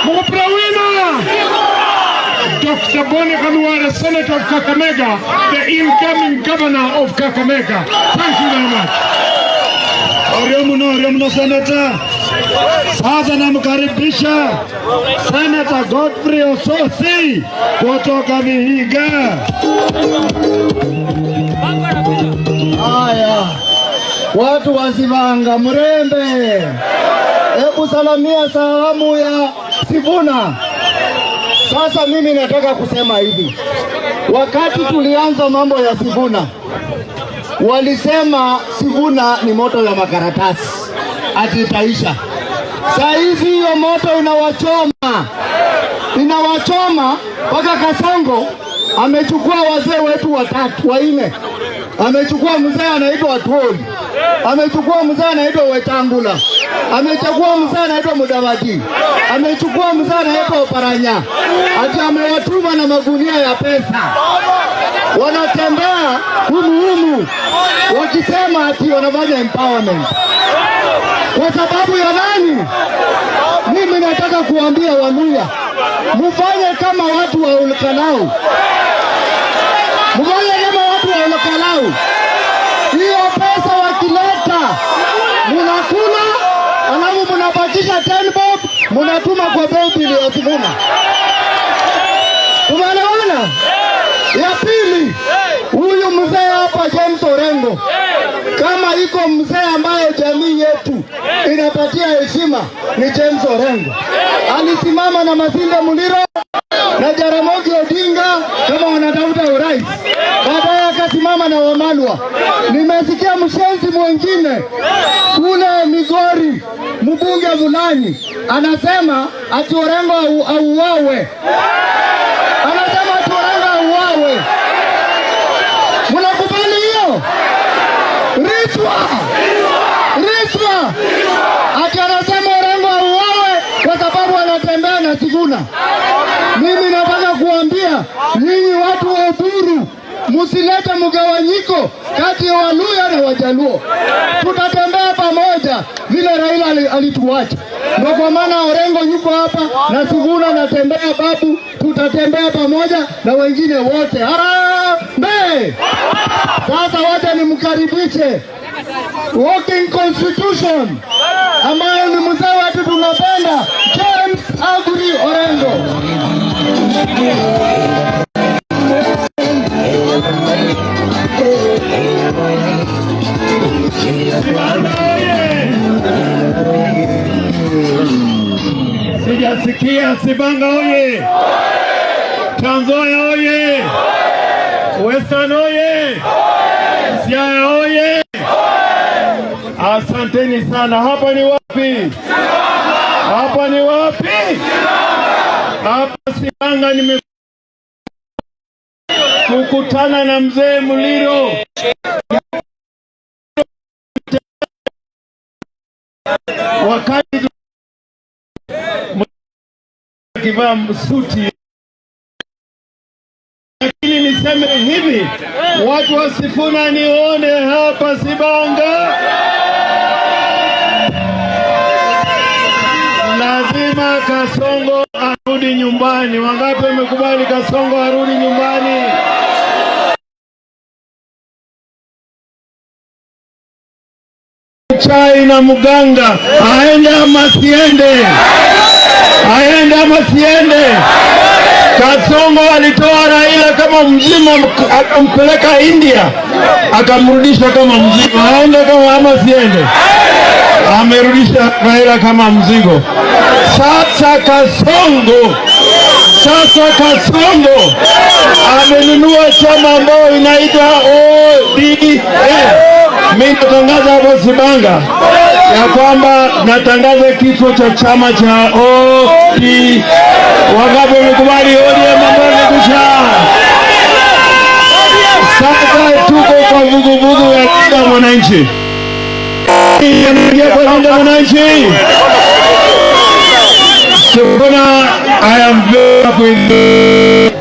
Muprawina! Dr. Boni Khalwale, Senator of Kakamega, the incoming governor of Kakamega. Thank you very much. Oriamuno Senator. Sasa namkaribisha Senator Godfrey Ososi kutoka Vihiga. Haya, watu wa Sivanga Mrembe, hebu salamia salamu ya Sivuna. Sasa mimi nataka kusema hivi, wakati tulianza mambo ya Sivuna, walisema Sivuna ni moto ya makaratasi ati itaisha. Saa hizi hiyo moto inawachoma mpaka Kasongo amechukua wazee wetu watatu wanne. Amechukua mzee anaitwa Atwoli, amechukua mzee anaitwa Wetangula, amechukua mzee anaitwa Mudavadi, amechukua mzee anaitwa Oparanya, ati amewatuma na magunia ya pesa. Wanatembea humu wakisema ati wanafanya empowerment. Kwa sababu ya nani? Mimi nataka kuambia Waluya, mufanye kama watu wa Olkalau. Mufanye kama watu wa Olkalau. Hiyo pesa wakileta, munakula, alafu munabakisha 10 bob, munatuma kwa benki ya Sivuna. Tumeelewana? Ya pili, huyu mzee hapa James Orengo, kama iko mzee ambaye jamii yetu inapatia heshima ni James Orengo. Alisimama na Masinde Muliro na Jaramogi Odinga kama wanatafuta urais. Baadaye akasimama na Wamalwa. Nimesikia mshenzi mwingine kule Migori, mbunge fulani anasema ati Orengo auawe. Anasema ati Orengo auawe. Mnakubali hiyo? Riswa! Ati anasema Orengo auawe kwa sababu anatembea na Sivuna. Mimi nataka kuambia nyinyi watu wa Uburu, musilete mgawanyiko kati ya Waluya na Wajaluo. Tutatembea pamoja vile Raila alituacha. Ndio kwa maana Orengo yuko hapa na Sivuna anatembea babu, tutatembea pamoja na wengine wote. Harambee! Sasa wacha nimkaribishe Working Constitution ambayo ni mzee wetu tunapenda, James Aguri Orengo. Sijasikia Sibanga oye! Trans Nzoia oye! Western oye! Siaya oye! Asanteni sana. Hapa ni wapi? Hapa ni wapi? Hapa Sibanga. Kukutana na mzee Muliro wakati kivaa suti. Lakini niseme hivi, watu wa Sifuna nione hapa Sibanga, lazima Kasongo arudi nyumbani. Wangapi wamekubali Kasongo arudi nyumbani? Chai na mganga, aende ama siende? Aende ama siende? Kasongo alitoa Raila kama mzima, akampeleka India, akamrudisha kama mzigo. Aende kama ama siende? Amerudisha Raila kama mzigo. Sasa Kasongo amenunua chama ambayo inaitwa ODM. Mimi natangaza hapo Sibanga ya kwamba natangaza kifo cha chama cha ODM. Wangapi wamekubali ODM ambayo kusha? Sasa tuko kwa vuguvugu ya Linda Mwananchi. Kwa Linda Mwananchi. Sifuna, I am very happy with you.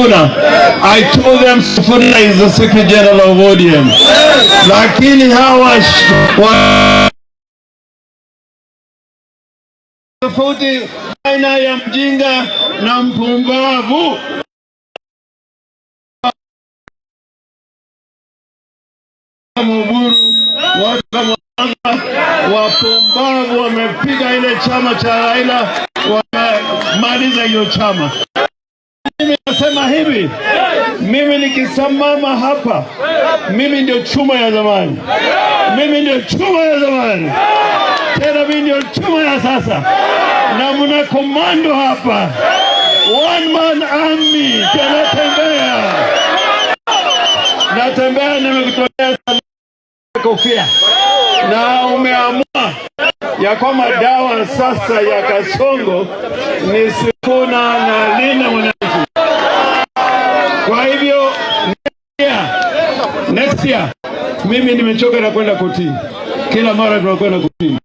Sifuna. I told them Sifuna is the Secretary General of ODM. Lakini hawa tofauti baina ya mjinga na mpumbavu. Muburu watu kama wapumbavu wamepiga ile chama cha Raila, wamemaliza hiyo chama. Mimi nasema hivi, mimi nikisimama hapa, mimi ndio chuma ya zamani, mimi ndio chuma ya zamani, tena mimi ndio chuma ya sasa, na mna komando hapa, one man army. Natembea nimekutolea kofia, na umeamua ya kwamba dawa sasa ya Kasongo ni Sifuna na Linda Mwananchi. Kwa hivyo next year mimi nimechoka na kwenda kotini. Kila mara tunakwenda kotini,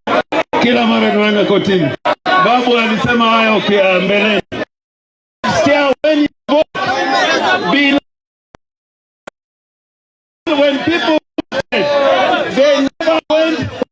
kila mara tunaenda kotini. Babu alisema haya mbele. When you vote, be when people voted, they never went.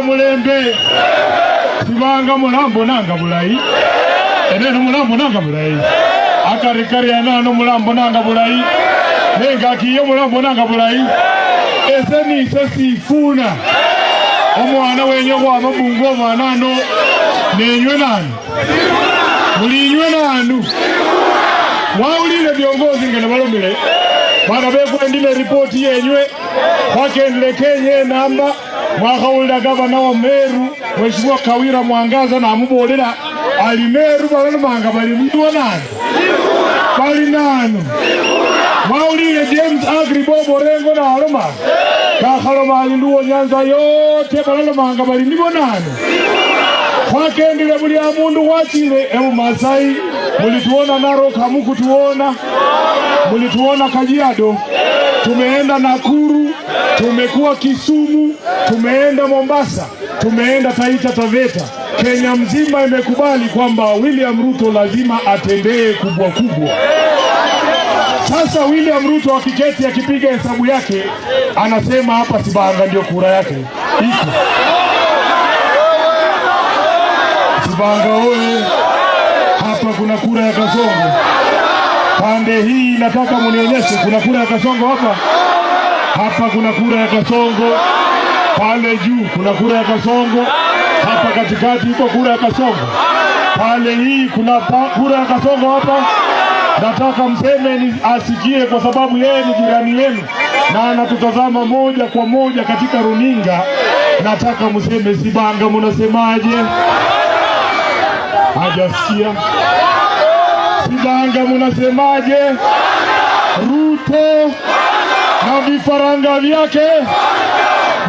mulembe sibanga mulambo nanga bulayi eneno mulambo nanga bulayi akarikari anano mulambo nanga bulayi nenga kiyo mulambo nanga bulayi ese ni Sifuna omwana wenyo kwa mabungo omwanano nenywe nanu mulinywe nanu waulile viongozi ngene balomile bana bekwendile ripoti yenywe wakendile Kenya namba mwakawulila gavana wa Meru Mheshimiwa Kawira Mwangaza na amubolera ali Meru balalumanga bali mtu nani bali nanu waulile James Agri Bobo Rengo na alumanga Kakalo malinduo Nyanza yote balalo manga bali nibonano. Kwakendile buli amundu wachile ebu Masai mulituona Narok hamukutuona, mulituona Kajiado, tumeenda Nakuru, tumekuwa Kisumu, tumeenda Mombasa, tumeenda Taita Taveta. Kenya mzima imekubali kwamba William Ruto lazima atendee kubwa kubwa. Sasa William Ruto akiketi akipiga hesabu yake anasema hapa Sibanga ndio kura yake iko. Sibanga oye, hapa kuna kura ya Kasongo. Pande hii nataka munionyeshe kuna kura ya Kasongo hapa. Hapa kuna kura ya Kasongo. Pale juu kuna kura ya Kasongo. Hapa katikati iko kura ya Kasongo. Pale hii kuna kura ya Kasongo hapa. Nataka mseme asikie kwa sababu yeye ni jirani yenu na anatutazama moja kwa moja katika runinga. Nataka mseme Sibanga munasemaje? Hajasikia. Sibanga munasemaje? Ruto na vifaranga vyake.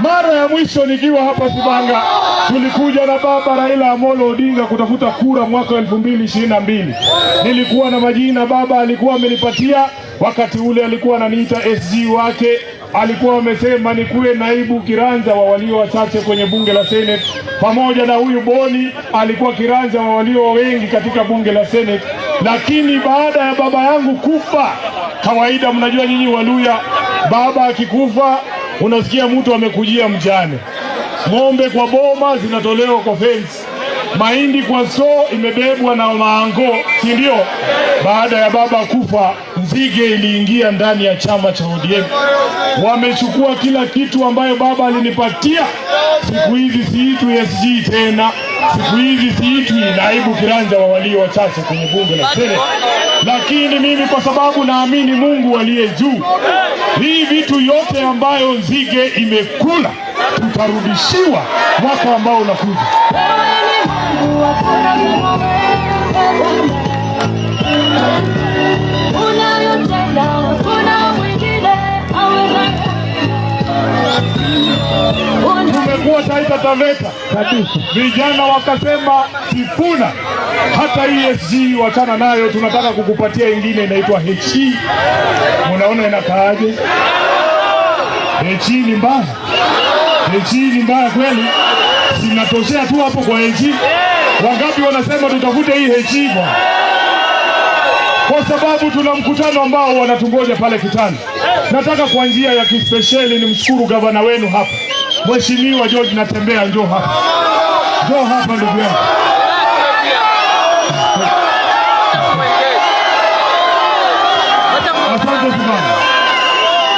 Mara ya mwisho nikiwa hapa Sibanga tulikuja na baba Raila Amolo Odinga kutafuta kura mwaka 2022. Nilikuwa na majina baba alikuwa amenipatia, wakati ule alikuwa ananiita SG wake. Alikuwa amesema nikuwe naibu kiranja wa walio wachache kwenye bunge la Senate, pamoja na huyu Boni alikuwa kiranja wa walio wengi katika bunge la Senate. Lakini baada ya baba yangu kufa, kawaida mnajua nyinyi Waluya, baba akikufa unasikia mtu amekujia mjane. Ng'ombe kwa boma zinatolewa kwa fence, mahindi kwa store imebebwa na maango, si ndio? Baada ya baba kufa, nzige iliingia ndani ya chama cha ODM. Wamechukua kila kitu ambayo baba alinipatia. Siku hizi siitwi SG tena, siku hizi siitwi naibu kiranja wa walio wachache kwenye bunge la Senate. Lakini mimi kwa sababu naamini Mungu aliye juu, hii vitu yote ambayo nzige imekula tutarudishiwa mwaka ambao unakuja. Tumekuwa Taita Taveta kabisa, vijana wakasema Sifuna, hata ESG wachana nayo, tunataka kukupatia ingine inaitwa HE. Munaona inakaaje? HE ni mbaya. HE ni mbaya kweli? Sinatoshea tu hapo kwa HE. Wangapi wanasema tutafute hii HE bwana? Kwa sababu tuna mkutano ambao wanatungoja pale Kitale. Nataka kwa njia ya kispesheli nimshukuru gavana wenu hapa, Mheshimiwa George Natembeya. Njoo hapa, njoo hapa ndugu yangu. Asante sana.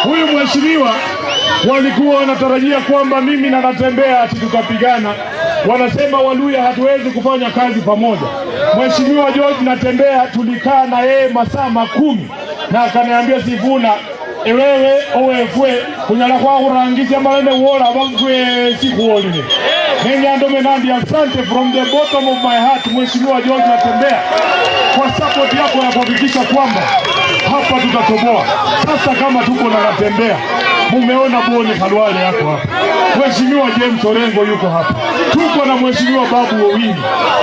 Huyu mheshimiwa walikuwa wanatarajia kwamba mimi na Natembeya ati tukapigana. Wanasema Waluya hatuwezi kufanya kazi pamoja. Mheshimiwa George Natembeya tulikaa na yeye masaa 10 na akaniambia Sifuna, ewewe owefwe kunyala kwa kurangisha malende uola bagwe sikuoline. Nengandome nandi asante from the bottom of my heart Mheshimiwa George Natembeya kwa support yako ya kuhakikisha kwamba hapa tutatoboa. Sasa kama tuko na Natembeya, mumeona Boni Khalwale yako hapa, Mheshimiwa James Orengo yuko hapa, tuko na Mheshimiwa Babu Owini,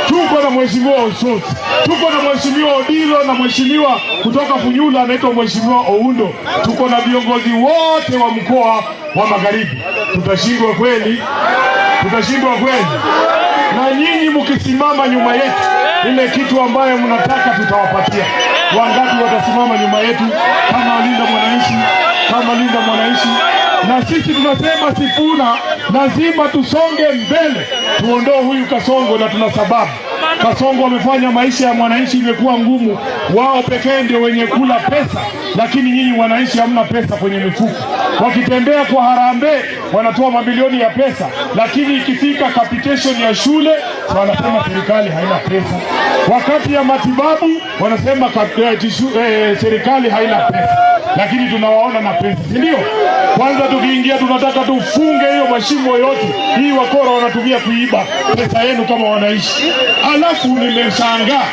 tuko na Mheshimiwa Osoti, tuko na Mheshimiwa Odilo na Mheshimiwa kutoka Funyula anaitwa Mheshimiwa Oundo, tuko na viongozi wote wa mkoa wa Magharibi. Tutashindwa kweli? Tutashindwa kweli? Na nyinyi mkisimama nyuma yetu, ile kitu ambayo mnataka tutawapatia. Wangapi watasimama nyuma yetu kama Linda Mwananchi, kama Linda Mwananchi? Na sisi tunasema Sifuna lazima tusonge mbele, tuondoe huyu Kasongo, na tuna sababu. Kasongo wamefanya maisha ya mwananchi imekuwa ngumu. Wao pekee ndio wenye kula pesa, lakini nyinyi wananchi hamna pesa kwenye mifuko. Wakitembea kwa harambee wanatoa mabilioni ya pesa, lakini ikifika capitation ya shule wanasema serikali haina pesa. Wakati ya matibabu wanasema serikali haina pesa, lakini tunawaona na pesa, si ndio? Kwanza tukiingia tunataka tufunge hiyo mashimo yote. Hii wakora wanatumia kuiba pesa yenu kama wanaishi. Alafu nimeshangaa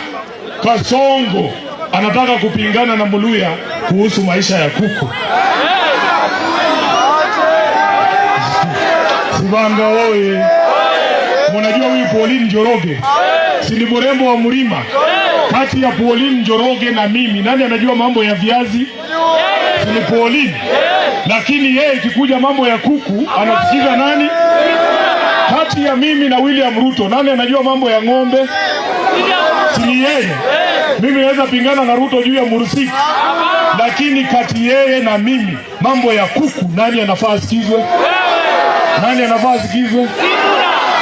Kasongo anataka kupingana na Muluya kuhusu maisha ya kuku. Sibanga oye! Mnajua huyu Pauline Njoroge si ni mrembo wa mlima? Kati ya Pauline Njoroge na mimi, nani anajua mambo ya viazi? Si ni Pauline. Lakini yeye ikikuja mambo ya kuku anasikiza nani? Kati ya mimi na William Ruto, nani anajua mambo ya ng'ombe? Si ni yeye. Mimi naweza pingana na Ruto juu ya Mursiki, lakini kati yeye na mimi mambo ya kuku nani anafaa sikizwe? Nani anafaa sikizwe?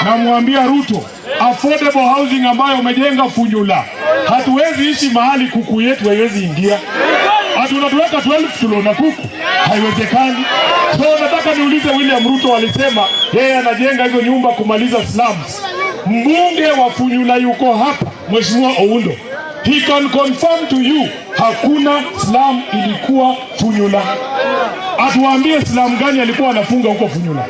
Namwambia Ruto, affordable housing ambayo umejenga Funyula, hatuwezi ishi mahali kuku yetu haiwezi ingia. Tunatuweka 12 kilo na kuku, haiwezekani. So nataka niulize William Ruto, alisema yeye anajenga hizo nyumba kumaliza slums. Mbunge wa Funyula yuko hapa, Mheshimiwa Oundo. He can confirm to you hakuna slum ilikuwa Funyula. Atuambie slum gani alikuwa anafunga huko Funyula.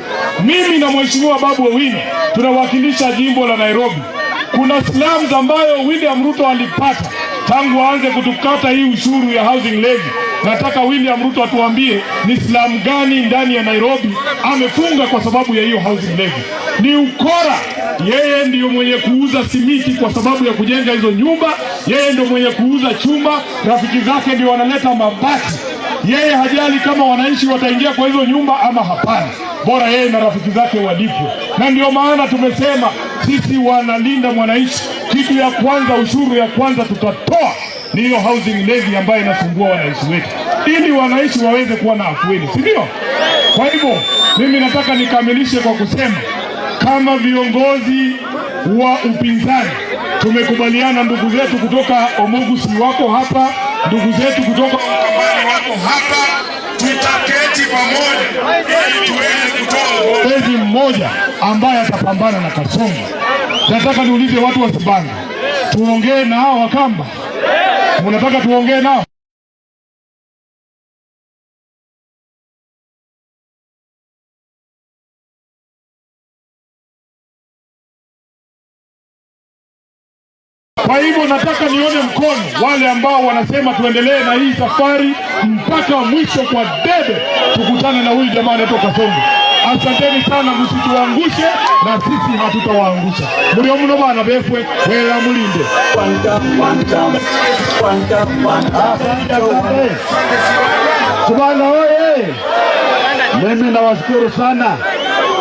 Mimi na Mheshimiwa Babu Owino tunawakilisha jimbo la Nairobi. Kuna slums ambayo William Ruto alipata tangu aanze kutukata hii ushuru ya housing levy. Nataka William Ruto atuambie ni slum gani ndani ya Nairobi amefunga kwa sababu ya hiyo housing levy. Ni ukora. Yeye ndiyo mwenye kuuza simiti kwa sababu ya kujenga hizo nyumba. Yeye ndiyo mwenye kuuza chumba. Rafiki zake ndio wanaleta mabati. Yeye hajali kama wananchi wataingia kwa hizo nyumba ama hapana. Bora yeye na rafiki zake walipo. Na ndio maana tumesema sisi wanalinda mwananchi. Kitu ya kwanza, ushuru ya kwanza tutatoa ni hiyo housing levy ambayo inasumbua wananchi wetu, ili wananchi waweze kuwa na afueni, si ndio? Kwa hivyo mimi nataka nikamilishe kwa kusema kama viongozi wa upinzani tumekubaliana, ndugu zetu kutoka Omogusi wako hapa, ndugu zetu kutoka Ukambani wako hapa, tutaketi pamoja ili tuweze kutoa mgombezi mmoja ambaye atapambana na Kasongo. Nataka niulize watu wa Sibanga, tuongee na hao Wakamba? Mnataka tuongee nao? Kwa hivyo nataka nione mkono wale ambao wanasema tuendelee na hii safari mpaka mwisho kwa debe, tukutane na huyu jamaa anaitwa Kasongo. Asanteni sana, msituangushe na sisi hatutawaangusha. Mulio mno bana befwe wela mulinde. Sibanga oye! Mimi nawashukuru sana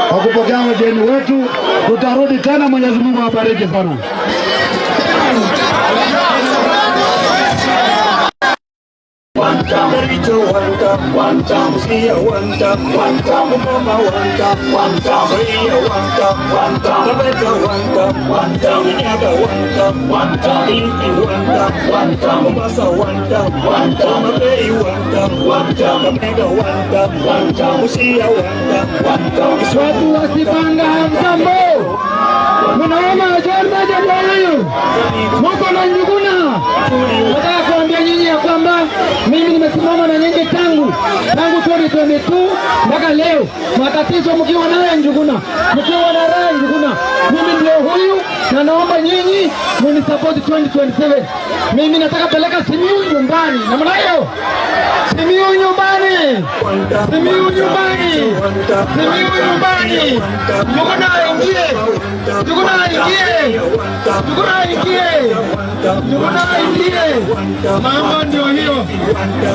kwa kupokea wageni wetu. Tutarudi tena, Mwenyezi Mungu awabariki sana. One time, one time, see one time, mama one time, one time, better one time, yaga one time, easy one time, masa one time, pay one time, mega one time, see one time. Watu wa Sibanga hamjambo? Mnaona ajenda huyu? Mko na Njuguna? Nataka kuambia nyinyi ya kwamba mimi nimesimama na nyinyi tangu 2022 mpaka leo. Matatizo mkiwa nayo Njuguna, mkiwa na raha Njuguna, mimi ndio huyu, na naomba nyinyi munisupport 2027. Mimi nataka peleka Simiyu nyumbani. Namna hiyo? Simiyu nyumbani. Simiyu nyumbani. Simiyu nyumbani. Njuguna ingie. Njuguna ingie. Njuguna ingie. Njuguna ingie. Mambo ndio hiyo. Mama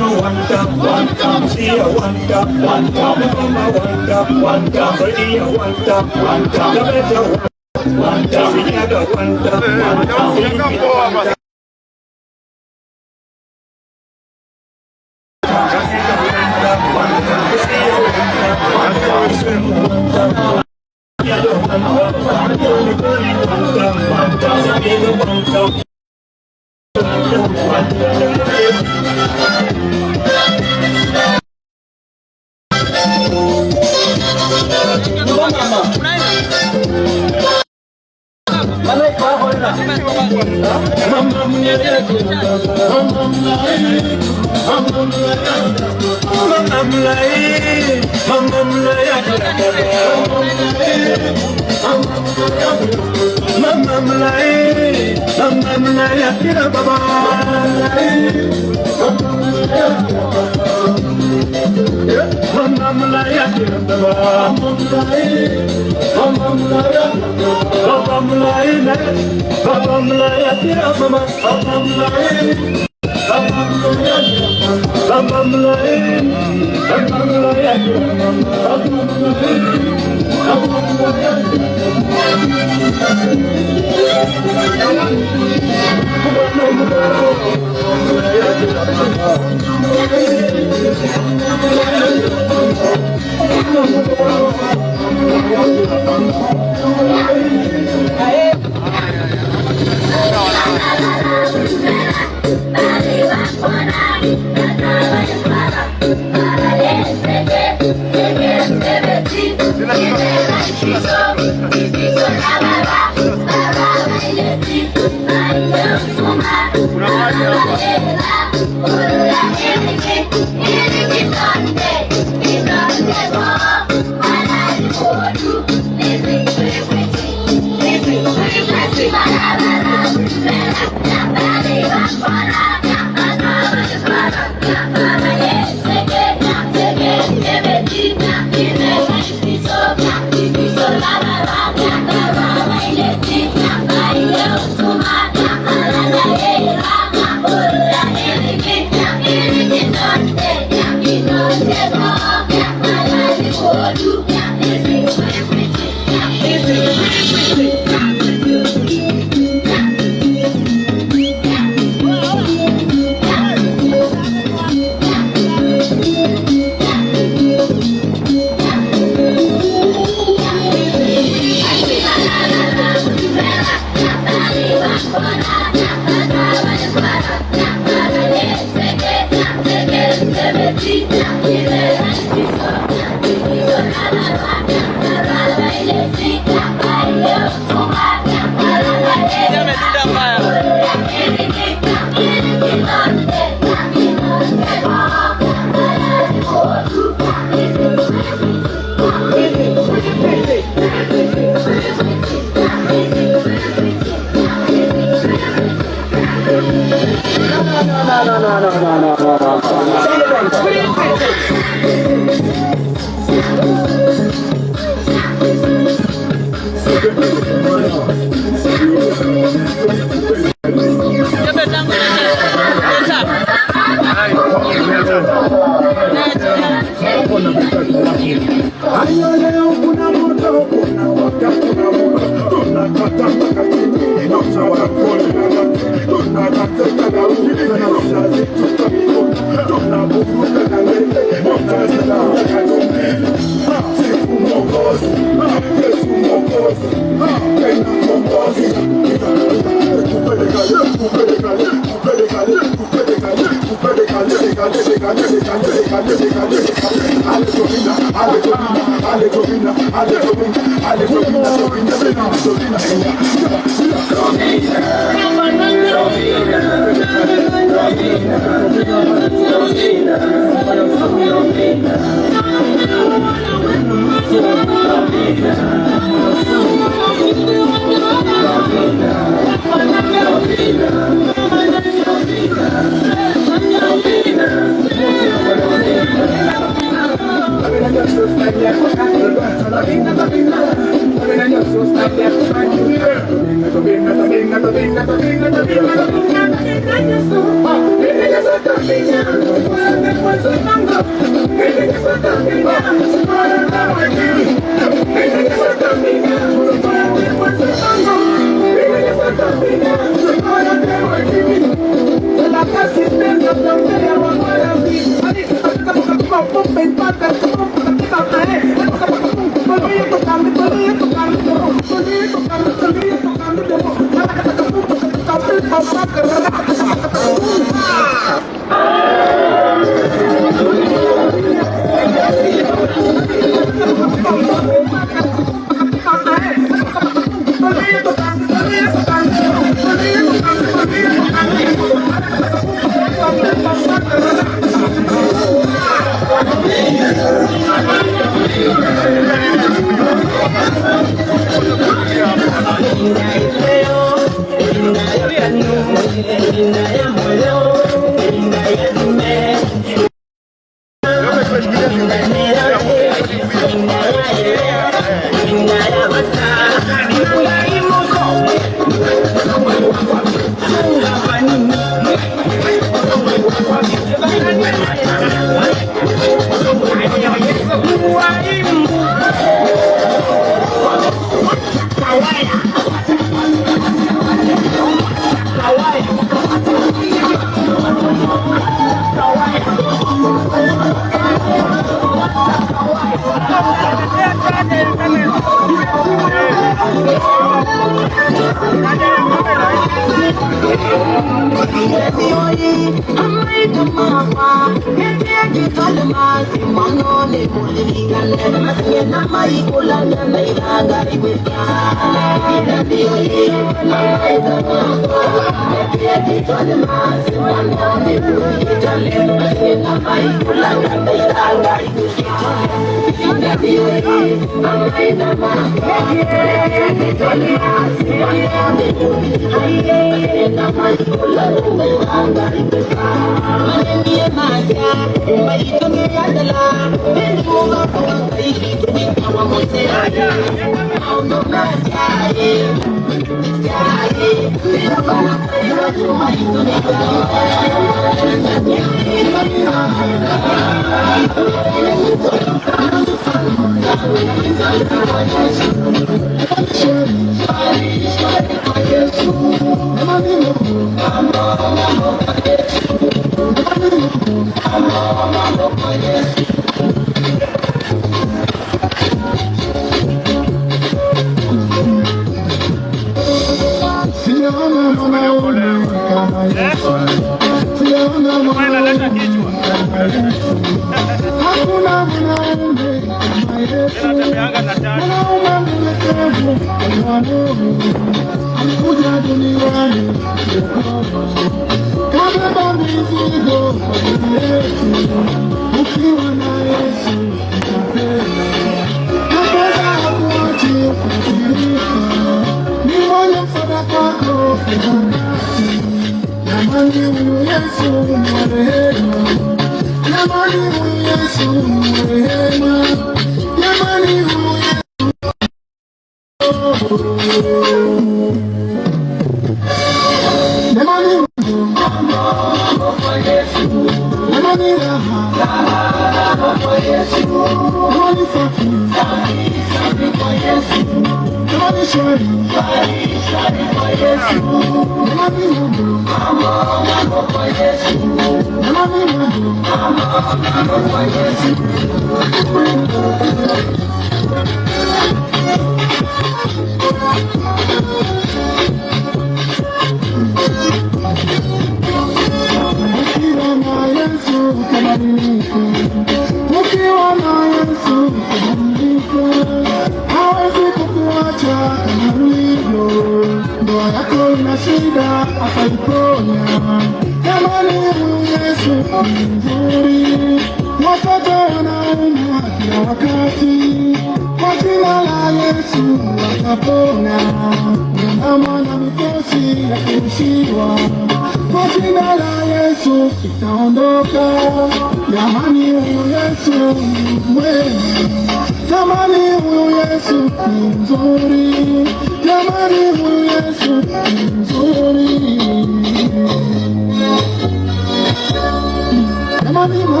Money,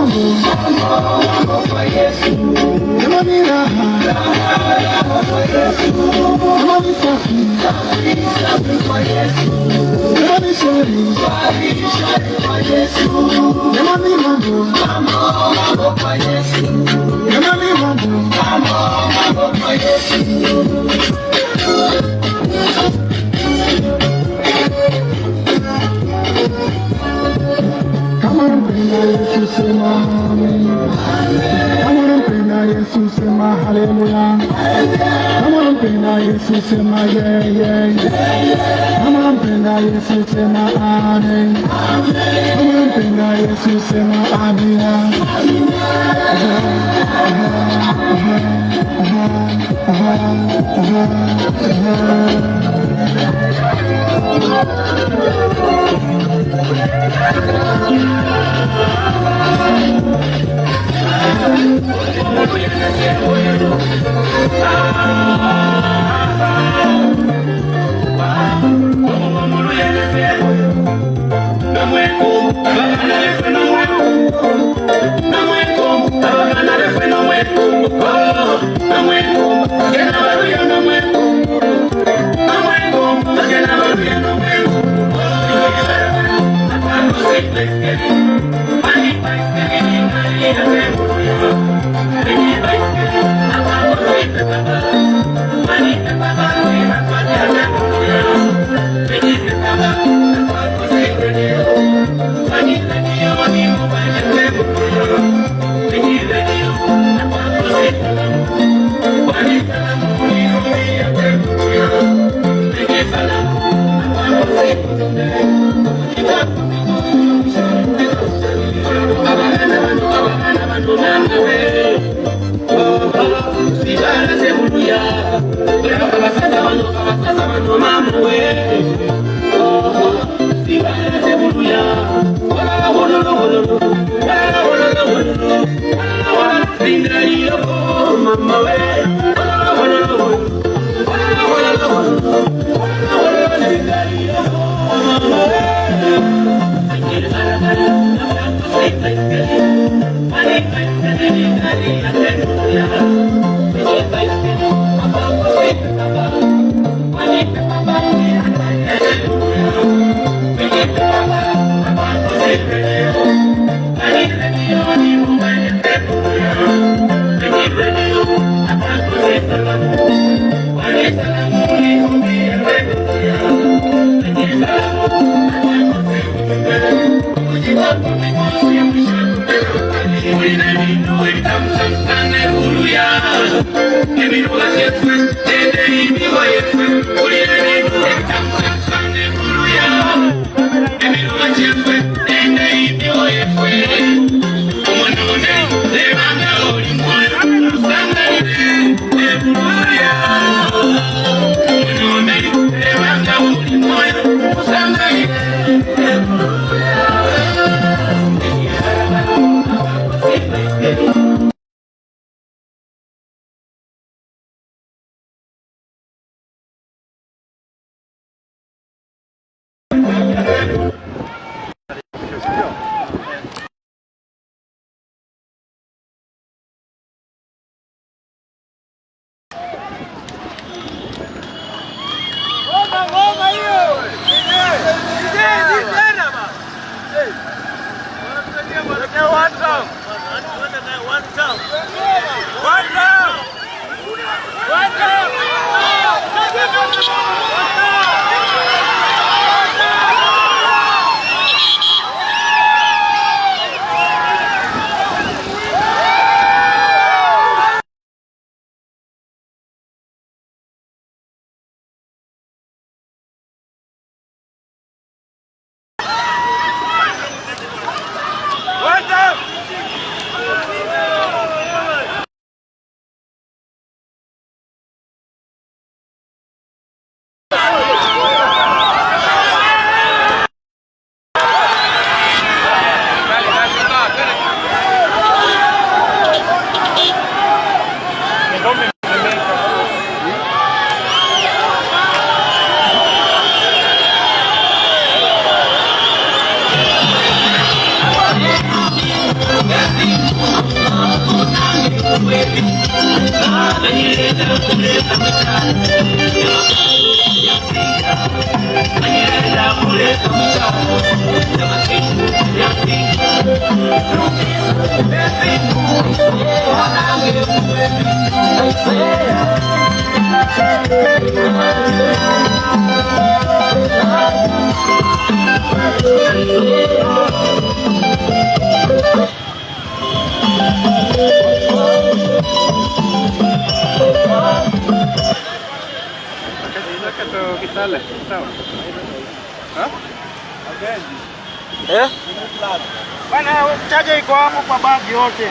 Bana chaja iko hapo kwa bagi yote.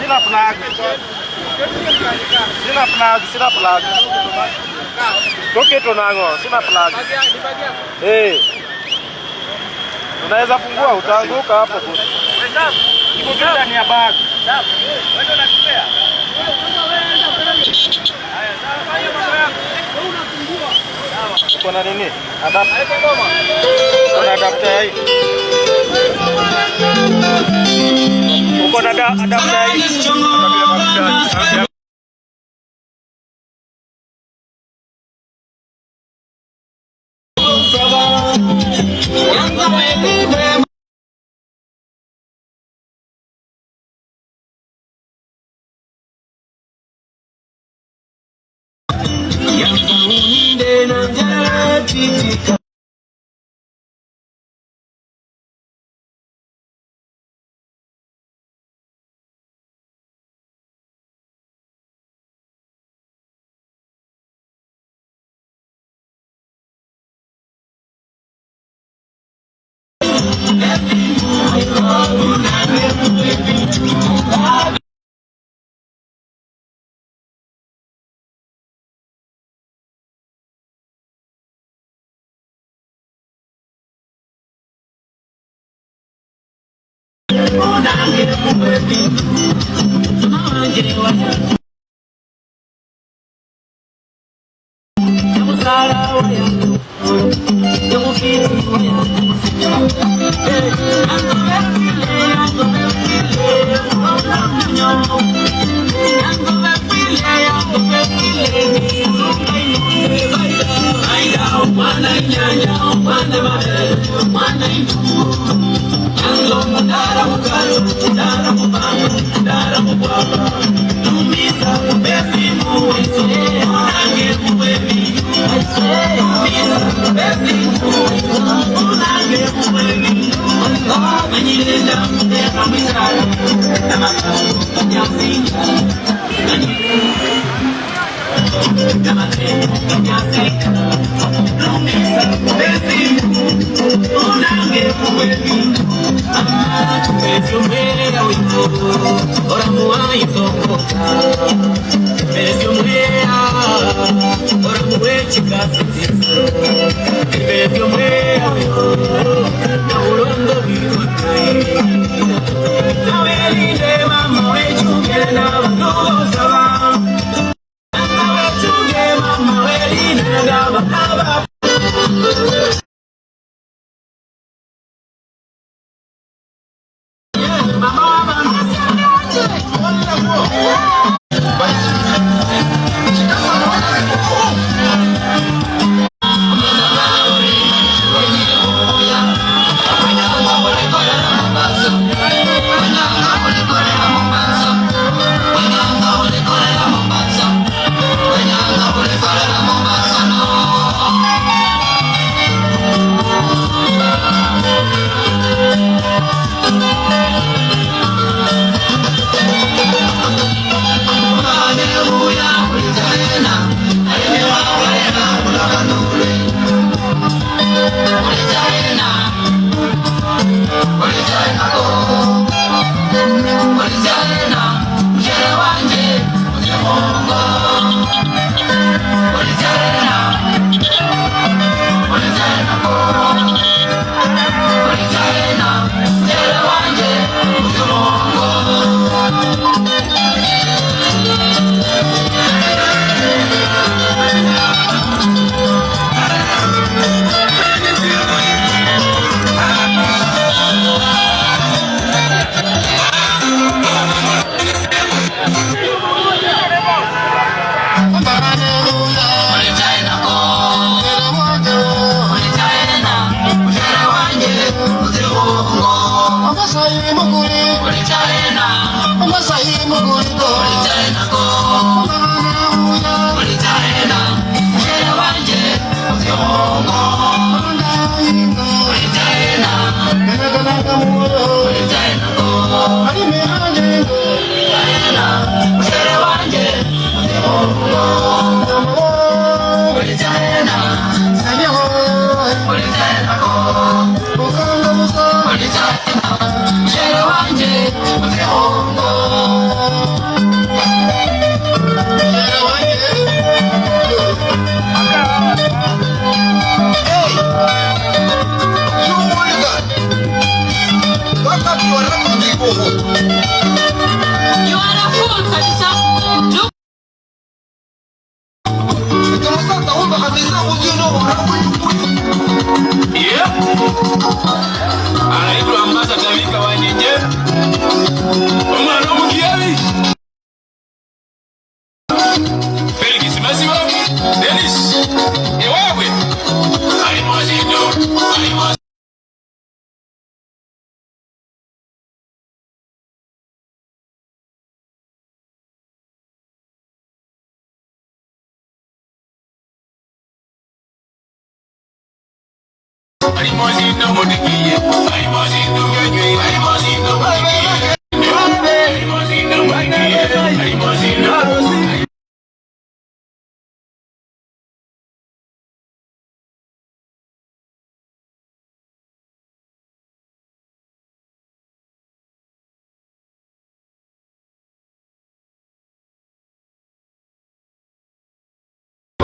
Sina plug. Sina plug. Toke tonango, sina plug. Unaweza fungua utaanguka hapo. Iko ndani ya bagi. Sawa. Wewe ndio unakupea. Haya, sawa. Hiyo mambo yako. Wewe unafungua. Sawa. Uko na nini? Adapter. Kuna adapter hii. Uko na adapter hii.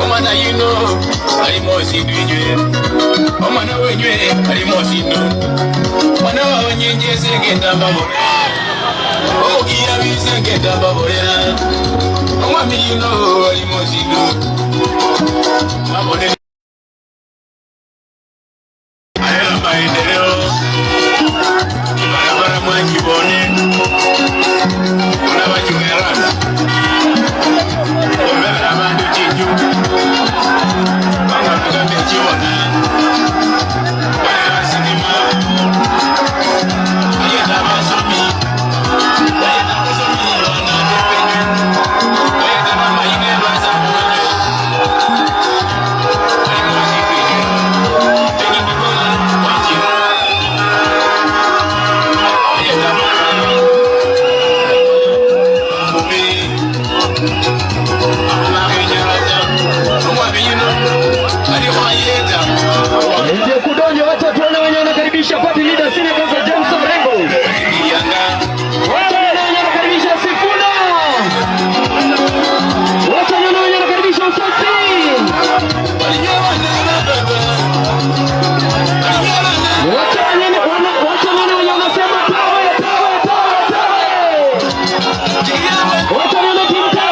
Omana yino alimosi dwijwe omana wenywe alimosi no mwana wa onyenje segenda mabo Oh, yeah, we sing it up over here. Oh, I mean, you know, what you must do. I'm on it. I am by the hill. I'm going to keep on it. Whatever you may run. Remember, I'm going to change you. I'm going to get you on it. Party leader senior council James Orengo. Wacha nyonya nakaribisha Sifuna. Wacha nyonya nakaribisha Usasi. Wacha nyonya wanasema tawe. Wacha nyonya timu tawe.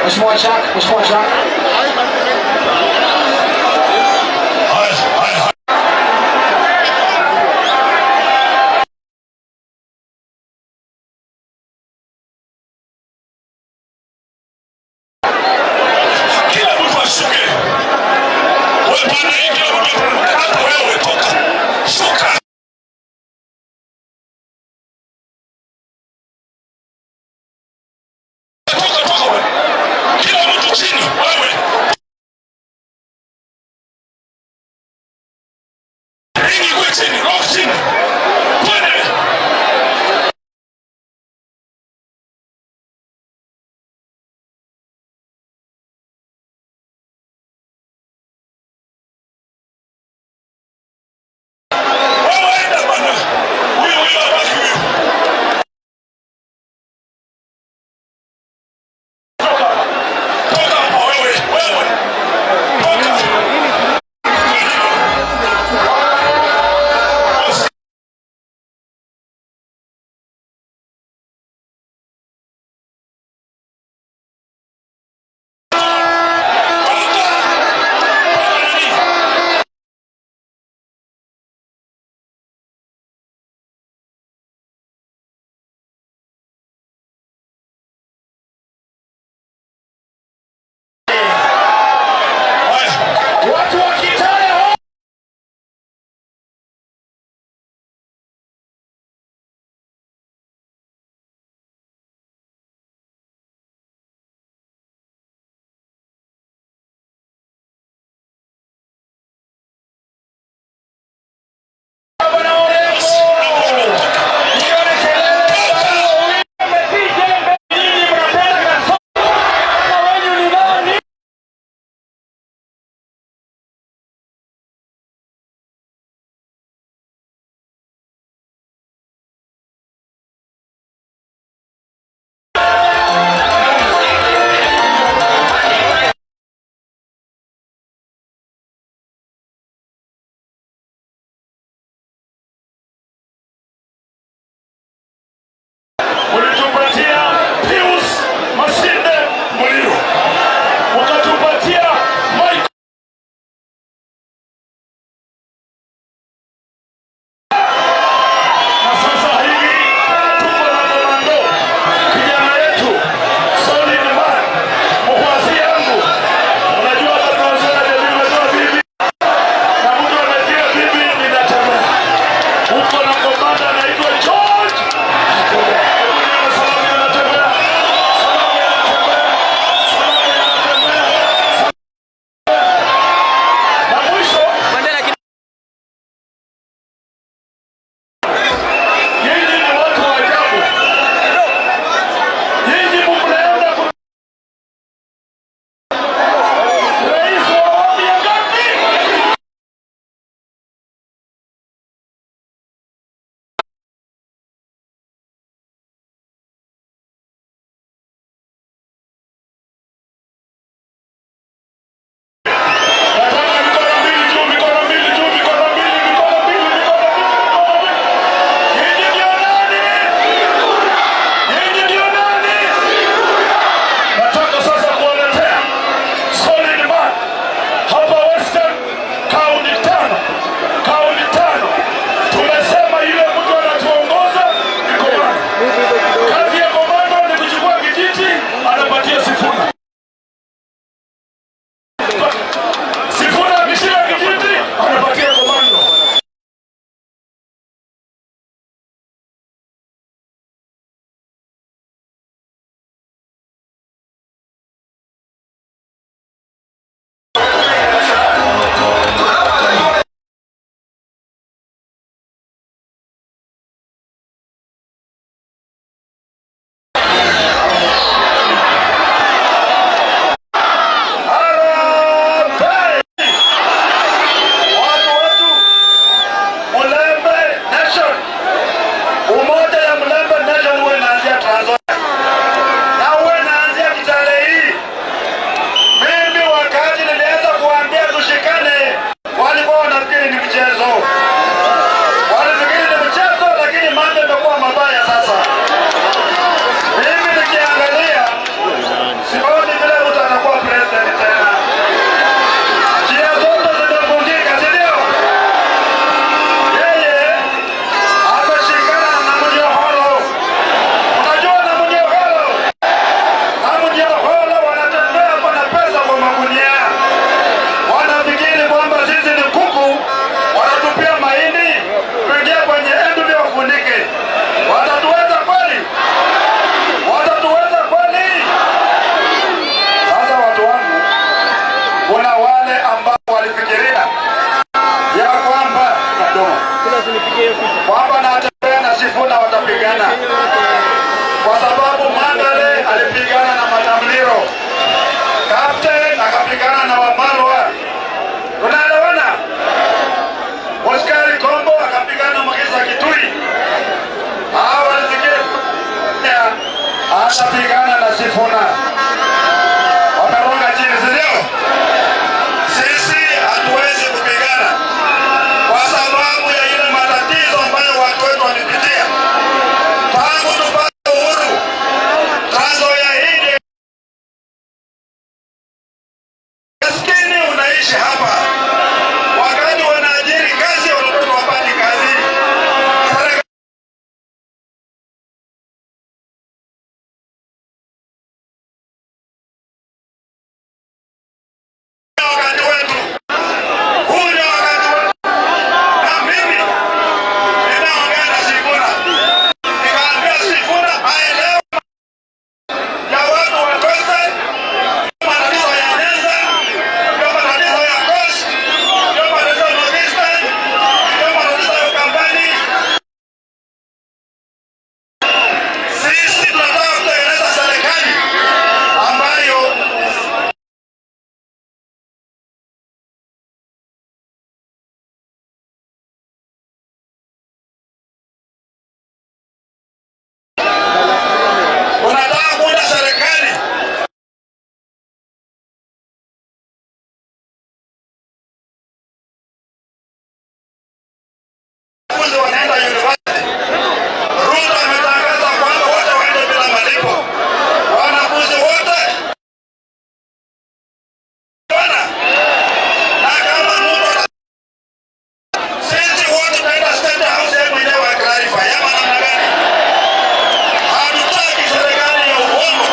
Mheshimiwa Jack, Mheshimiwa Jack. Kila mtu ashuke. Wewe bwana, kila mtu hata wewe toka. Shuka. Toka wewe. Kila mtu chini wewe. kupigana, kwa sababu Mandale alipigana na Madamliro, Kapten akapigana na Wamalwa, unaelewana? Oskari Kombo akapigana na Magisa Kitui, hawa walizikiri atapigana na Sifuna. Wameronga chini, sindio? Sisi hatuwezi kupigana kwa sababu ya ile matatizo ambayo watu wetu walipitia tangu tupate uhuru. Trans Nzoia hii maskini unaishi hapa, wakati wanaajiri kazi wanakuwa wapati kazi. Wakati wetu huu ndio wakati wetu, na mimi ninaongea na Sifuna, nikaambia Sifuna aelewe ya watu wa Coast, matatizo ya Nyanza, ndio matatizo ya Coast, ndio matatizo ya North Eastern, ndio matatizo ya Ukambani. Sisi tunataka kutengeneza serikali ambayo unataka kuunda serikali wanafunzi wanaenda university. Ruto ametangaza kwamba wote waende bila malipo, wanafunzi wote bwana. Na kama Ruto sisi wote tunaenda State House yeye mwenyewe clarify ama namna gani? Hatutaki serikali ya uongo.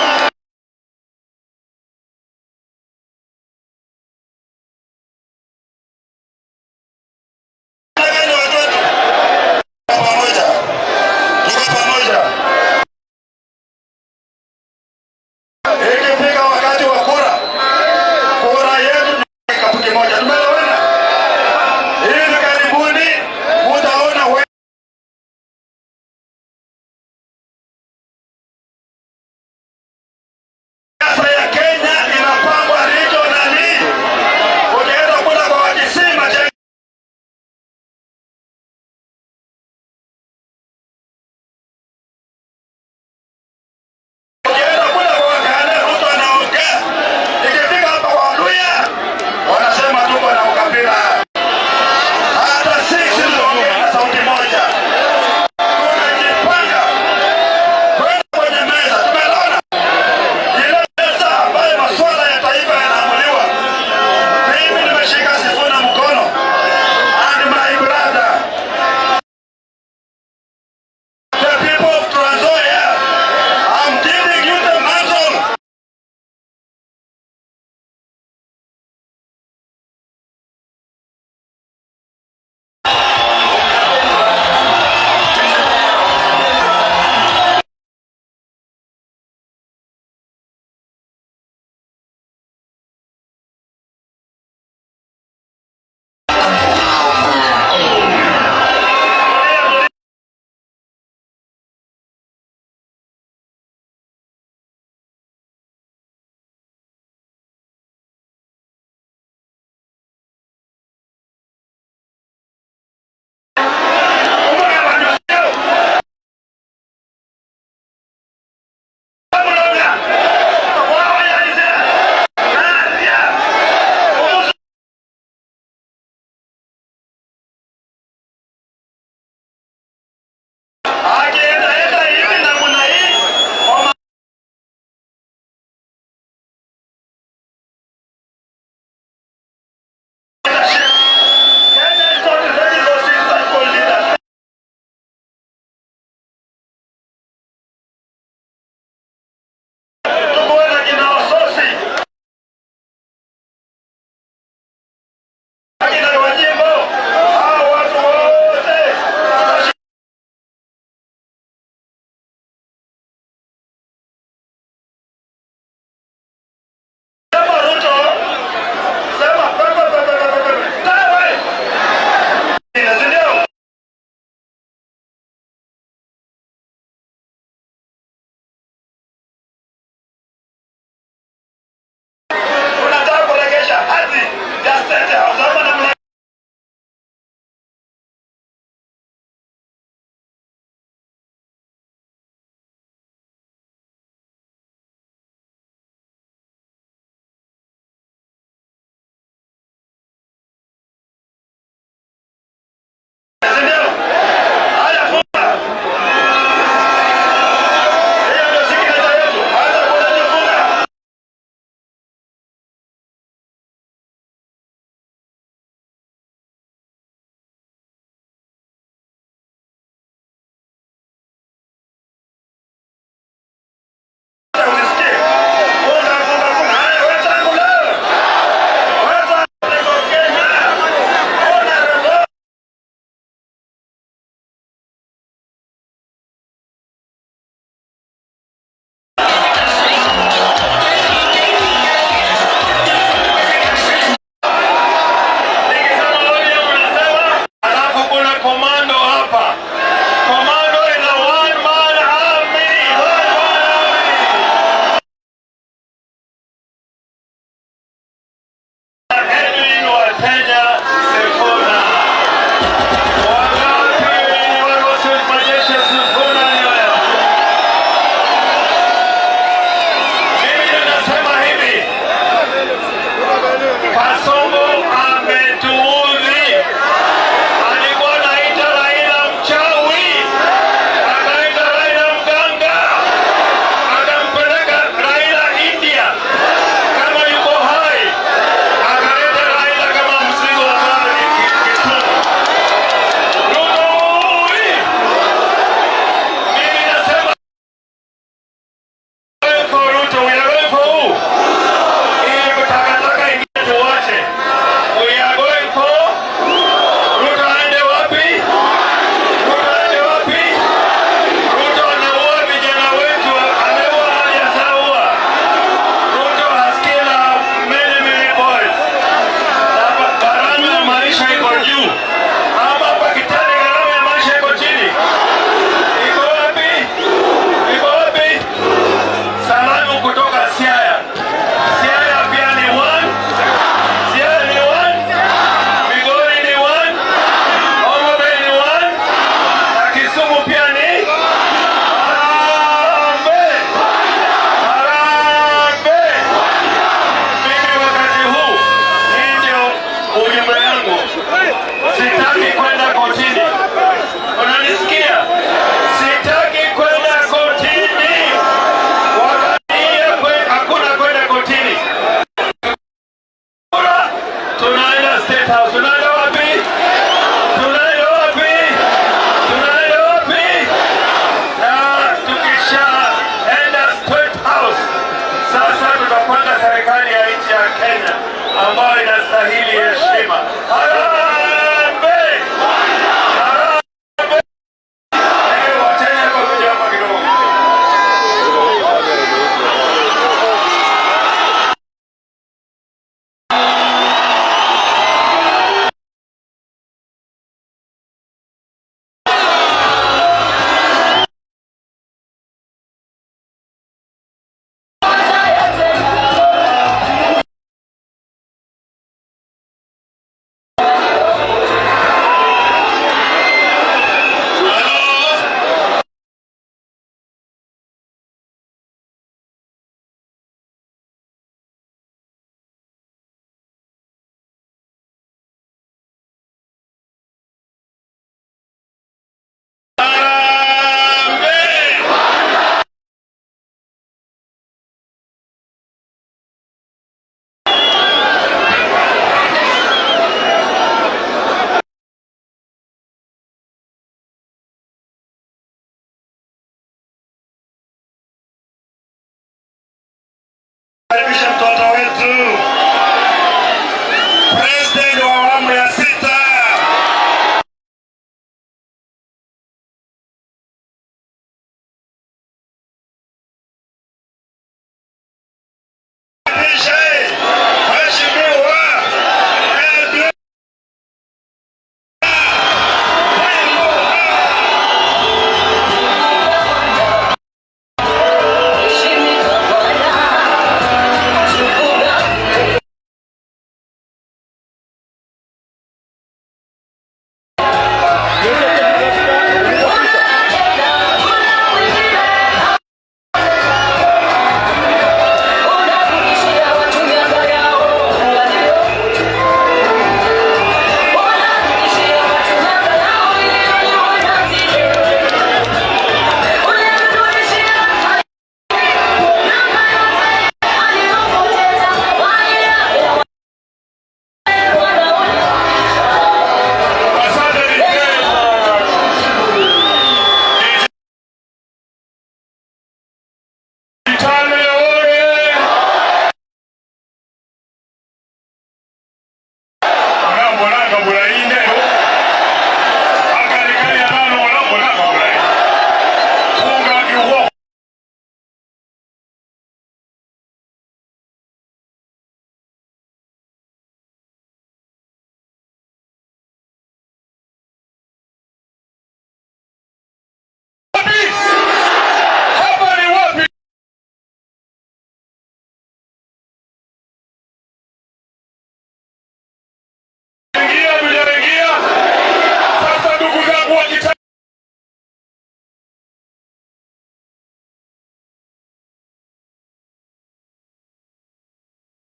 Nagani watu wetu pamoja, tuko pamoja. Ikifika wakati wa kura, kura yetu ni kikapu kimoja. Tumeelewana? Hivi karibuni utaona siasa ya Kenya inapangwa regionally. Ukienda kula kwa Wakisima ukienda kula kwa Wakale, Ruto anaongea. Ikifika hapa kwa Waluhya wanasema tuko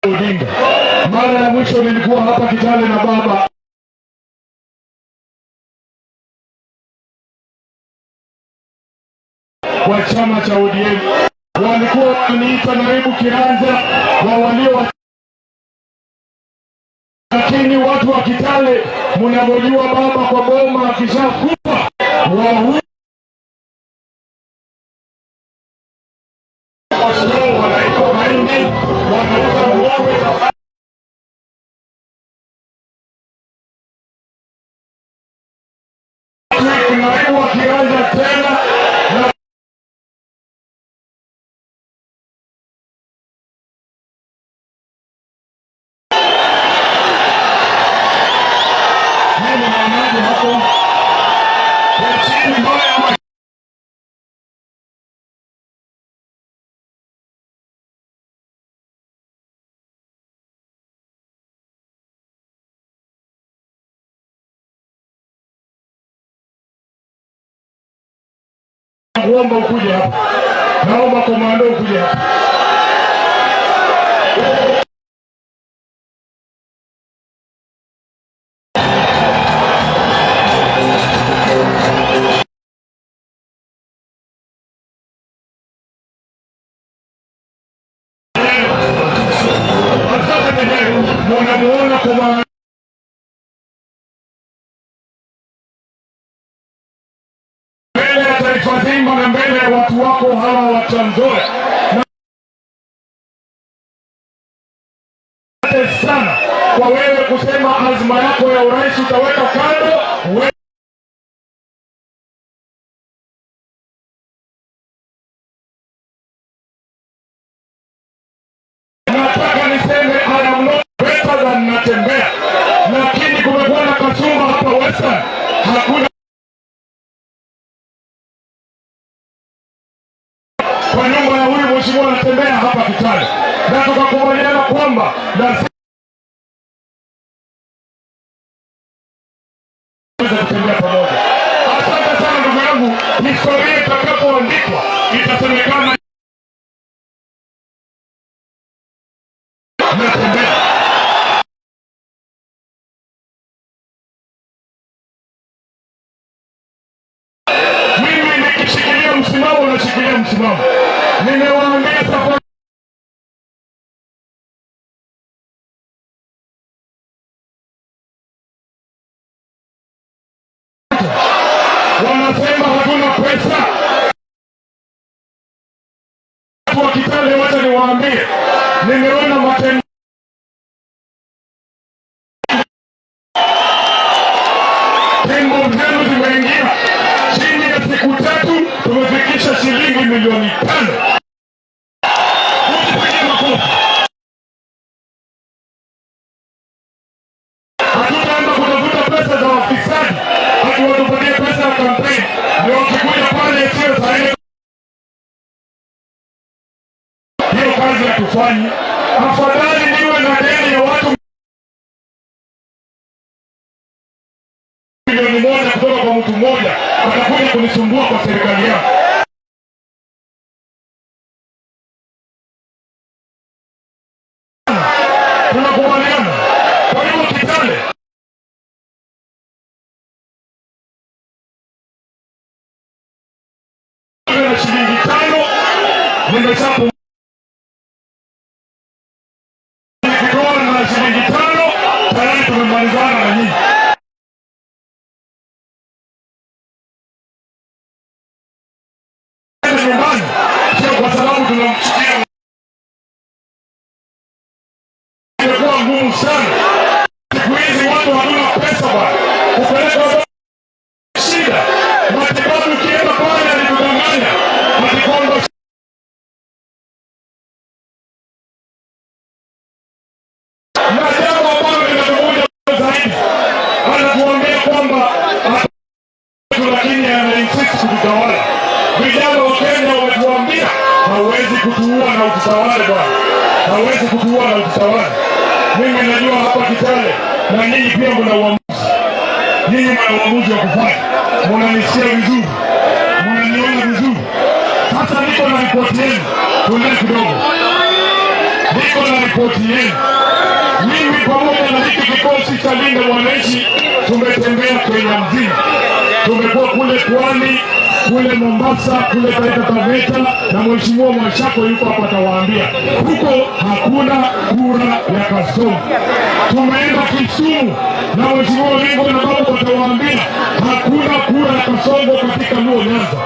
Odinga. Mara ya mwisho nilikuwa hapa Kitale na baba wa chama cha ODM, walikuwa wananiita naibu kiranja wa walio, lakini watu wa Kitale mnavyojua, baba kwa boma akishakufa wanaitwa maini, wanauza ng'ombe naibu wa kiranja tena kuomba ukuje hapa. Naomba komando ukuje hapa. Munamuona komando taifa zima na mbele ya watu wako hawa wa Trans Nzoia. Asante sana kwa wewe kusema azma yako ya urais utaweka kando. Nataka niseme I am not better than Natembeya, lakini kumekuwa na kasumba hapa Western. Hakuna kwa nyumba ya huyu mheshimiwa Natembeya hapa Kitale, na tukakubaliana kwamba na kutembea pamoja. Asante sana ndugu yangu, historia itakapoandikwa itasemekana Natembeya. Mimi nikishikilia msimamo nashikilia msimamo. Nimewaambia safari wanasema hatuna pesa. Watu wa Kitale, wacha niwaambie, nimeona matendo zenu zimeingia. Chini ya siku 3 tumefikisha shilingi milioni 5. Hatutaenda kutafuta pesa za wafisadi, hatuwatupatie pesa ya kampeni. Ndio wakikuja pale sio sahihi. Hiyo kazi hatufanyi. Afadhali niwe na deni ya watu milioni 1 kutoka kwa mtu mmoja atakuja kunisumbua kwa serikali yao. Tunakubaliana. Kwa hiyo Kitale na shilingi 5 nimeshapo nikitoa na shilingi 5 tayari tumemalizana na nyinyi. Nyumbani sio kwa sababu tunamchukia. Imekuwa ngumu sana siku hizi, watu hawana pesa bwana kupeleka shida. Matibabu ukienda pale alikudanganya atikwamba na jambo ambalo linatukuja zaidi, anatuambia kwamba lakini anainsist kututawala. Vijana wa Kenya wametuambia hauwezi kutuua na ututawale bwana, hauwezi kutuua na ututawale. Mimi najua hapa Kitale na nyinyi pia mna uamuzi, nyinyi mna uamuzi wa kufanya. Mnanisikia vizuri, mnaniona vizuri. Sasa niko na ripoti yenu, tuende kidogo. niko na ripoti yenu. Mimi pamoja na hiki kikosi cha Linda Mwananchi tumetembea Kenya mzima, tumekuwa kule Pwani, kule Mombasa, kule Taita Taveta, na Mheshimiwa Mwashako yuko hapa atawaambia huko hakuna kura ya kasongo. Tumeenda Kisumu na Mheshimiwa Ringo na Babu watawaambia hakuna kura ya kasongo katika Luo Nyanza.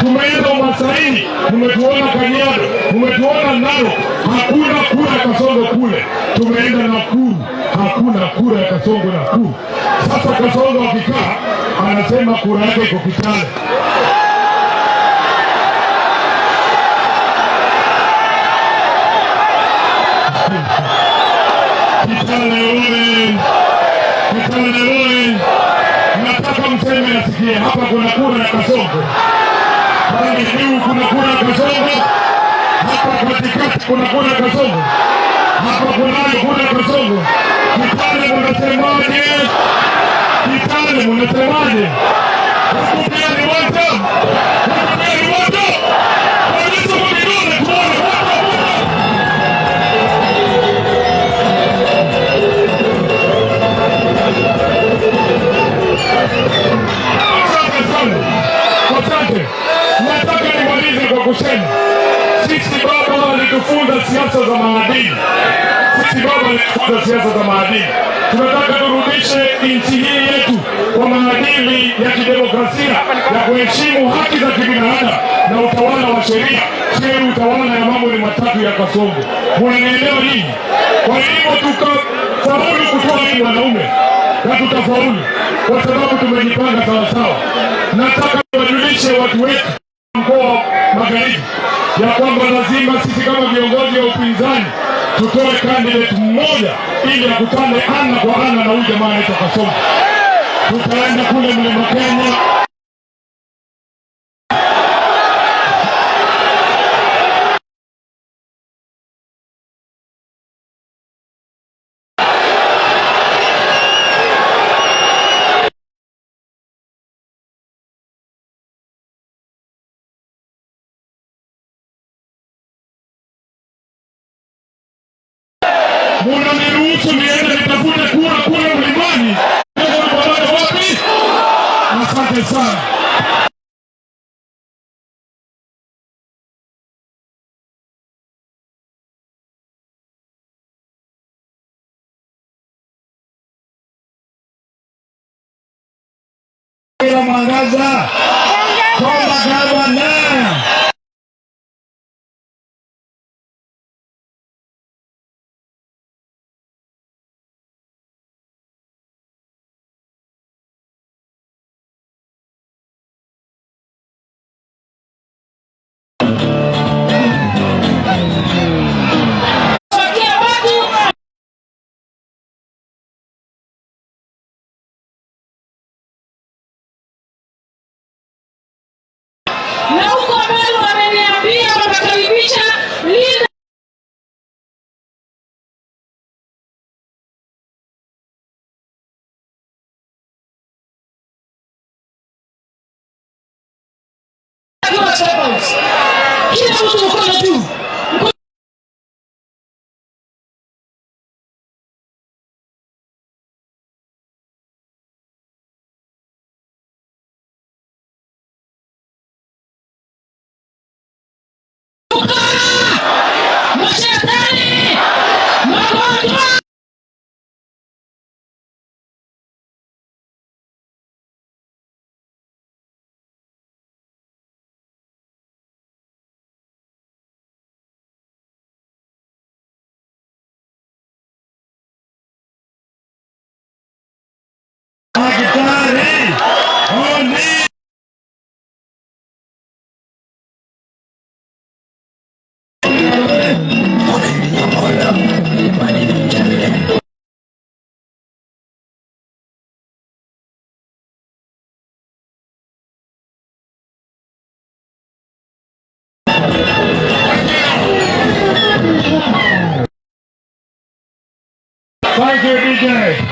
Tumeenda Umasaini, umetuona Kajiado, umetuona Narok, hakuna kura ya kasongo kule. Tumeenda Nakuru, hakuna kura ya kasongo Nakuru. Sasa kasongo akikaa anasema kura yake iko Kitale. Kitale oye! Kitale oye! Nataka mseme nasikie hapa kuna kura ya kasongo. Pale juu kuna kura ya kasongo. Hapa katikati kuna kura ya kasongo. Hapa kuna kura ya kasongo. Kitale mnasemaje? Kitale mnasemaje? Huku pia ni watu. Huku pia ni watu. Onyesha kwa vidole tuone watu. Asante. Nataka nimalize kwa kusema sisi baba walitufunza siasa za maadili. Sisi baba walitufunza siasa za maadili. Tunataka turudishe nchi hii yetu kwa maadili ya kidemokrasia ya kuheshimu haki za kibinadamu na utawala wa sheria, sio utawala ya mambo ni matatu ya kasongo. Mnanielewa nini? Kwa hivyo tukafaulu kutoa hii wanaume na tutafaulu kwa sababu tumejipanga sawa sawa. Nataka tuwajulishe watu wetu mkoa Magharibi ya kwamba lazima sisi kama viongozi wa upinzani tutoe candidate mmoja ili akutane ana kwa ana na huyu jamaa anaitwa Kasongo. Tutaenda kule Mlima Kenya. Mnaniruhusu niende nitafute kura kule mlimani? Wapi? Asante sana. Mwangaza kwa gavana. Na huko mbele wameniambia watakaribisha Linda. Kila mtu mkono juu. Thank you, DJ.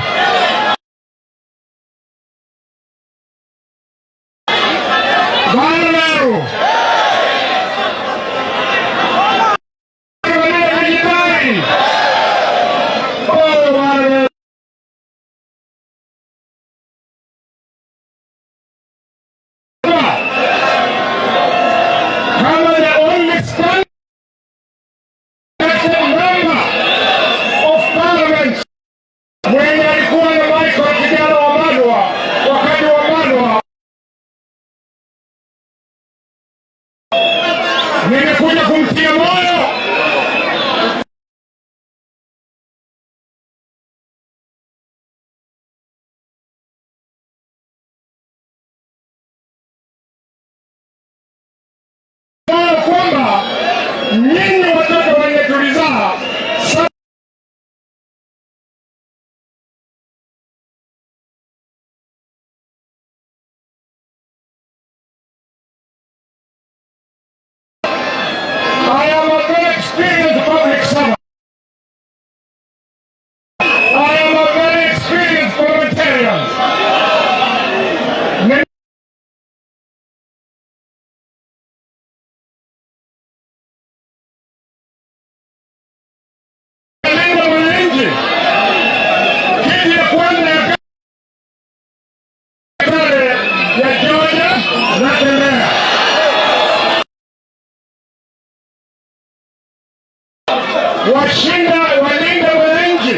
Bye. nimekuja kumtia moyo kwamba nyinyi watoto wenye tulizaa I am a very experienced public servant. I am a very experienced parliamentarian. Washinda walinda wananchi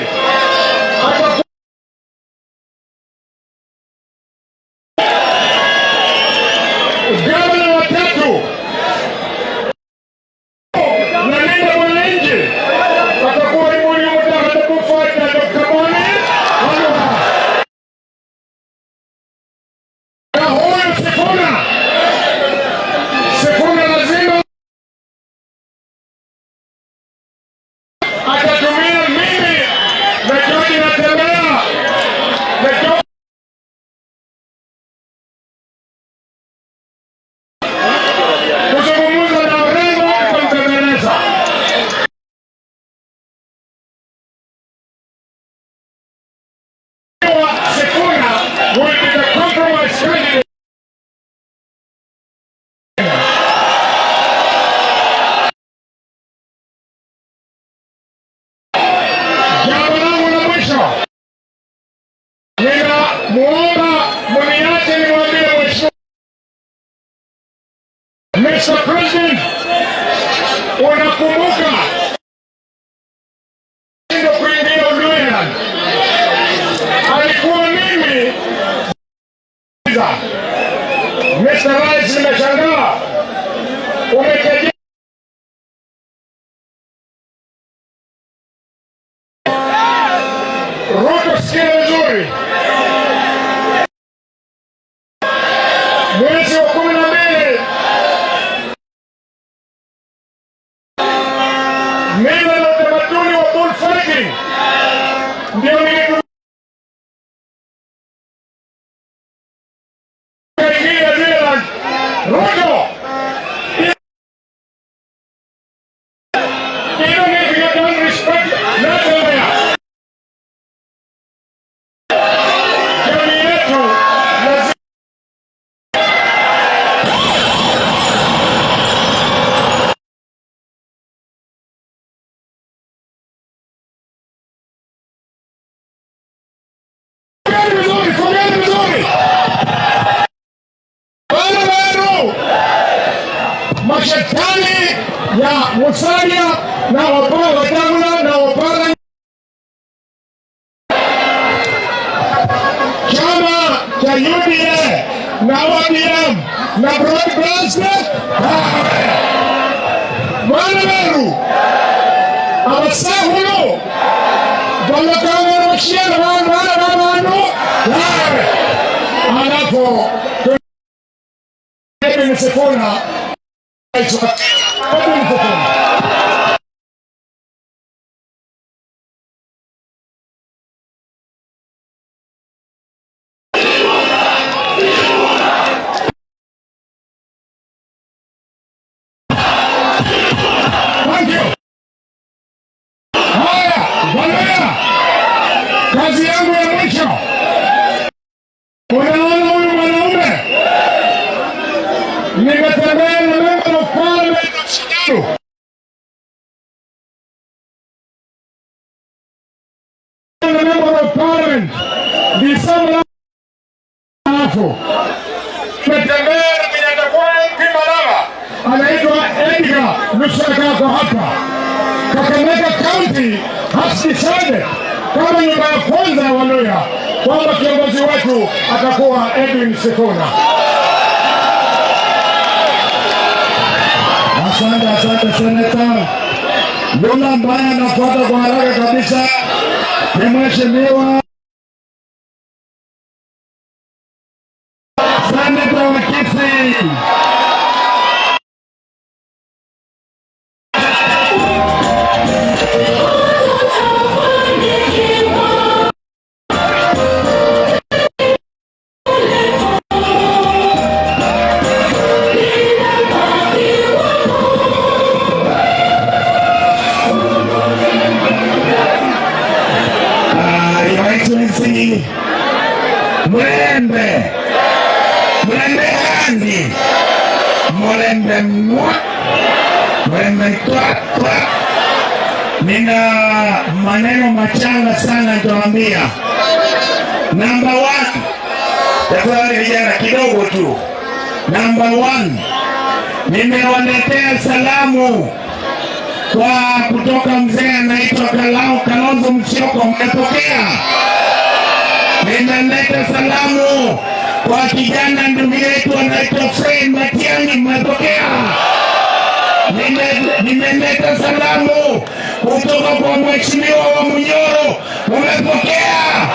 gavana watatu walinda wananchi watakuwa Imuli Mudavadi kufuata Dr. Mwai na huyu Sifuna lazima atatumia mimi na George Natembeya kuzungumza na Orengo kumtengeneza. Sifuna will be the compromise candidate. Ninamuomba mniache nimwambie mheshimiwa Mr. President, unakumbuka ndio kuingia Uluya alikuwa mimi Mr. Rais, nimeshangaa umekeje Ruto, sikia vizuri. Mwezi wa 12 mila na utamaduni wa bullfighting ndio nilikuingia Zealand. Ruto, even if you don't respect Natembeya, jamii yetu lazima mashetani ya Musalia na Wetangula na Wapara, chama cha UDA na ODM na Broad Basket mwana weru abasahulo balokangana washiana bantu alafu Sifuna kazi yangu ya mwisho, unaona huyu mwanaume nimetembea na member of parliament of Shinyalu. Member of parliament December alafu nimetembea na Kinyandakwaya MP Malala anaitwa Edgar Lusaka hapa Kakamega County has decided kama nyumba ya kwanza ya Waluya kwamba kiongozi wetu atakuwa Edwin Sifuna. Asante seneta. Yule ambaye anafuata kwa haraka kabisa ni mheshimiwa seneta wa Kisii. Mlembe handi mlembe twatwa. Nina maneno machanga sana nitawaambia. Number 1, tafadhali vijana kidogo tu. Number 1, nimewaletea salamu kwa kutoka mzee anaitwa Kalonzo Musyoka. Mmepokea? Nimeleta salamu kwa kijana ndugu yetu anaitwa Fred Matiang'i. Mmepokea? Nimeleta salamu kutoka kwa mheshimiwa wa Munyoro. Mmepokea?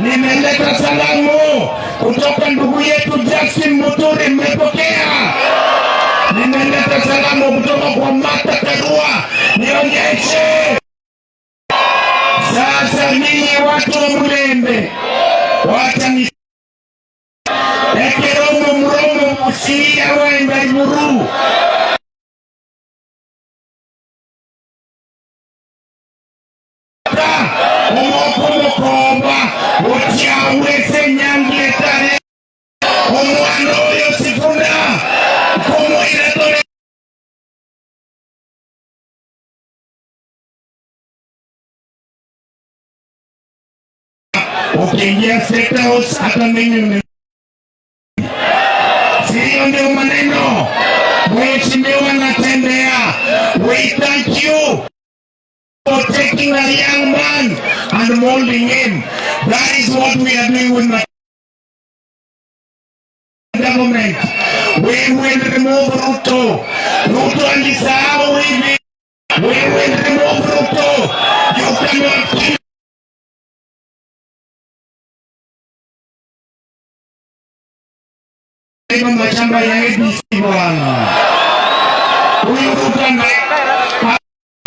Nimeleta salamu kutoka ndugu yetu Justin Muturi. Mmepokea? Nimeleta salamu kutoka kwa Martha Karua. Nionyeshe. Sasa ninyi watu wa Mlembe, wacha ni ekeromo mromo musiria waenda iburu. Omokomokoba uchiaweze nyangletare omwana oyo Sifuna komoiretore. Ukiingia State House hata mimi sio ndio maneno mheshimiwa natembea. We thank you for taking a young man and molding him. That is what we are doing with the government. We will remove Ruto. Ruto alisahau hivi. We will remove Ruto. You cannot keep mashamba ya ABC bwana. Huyu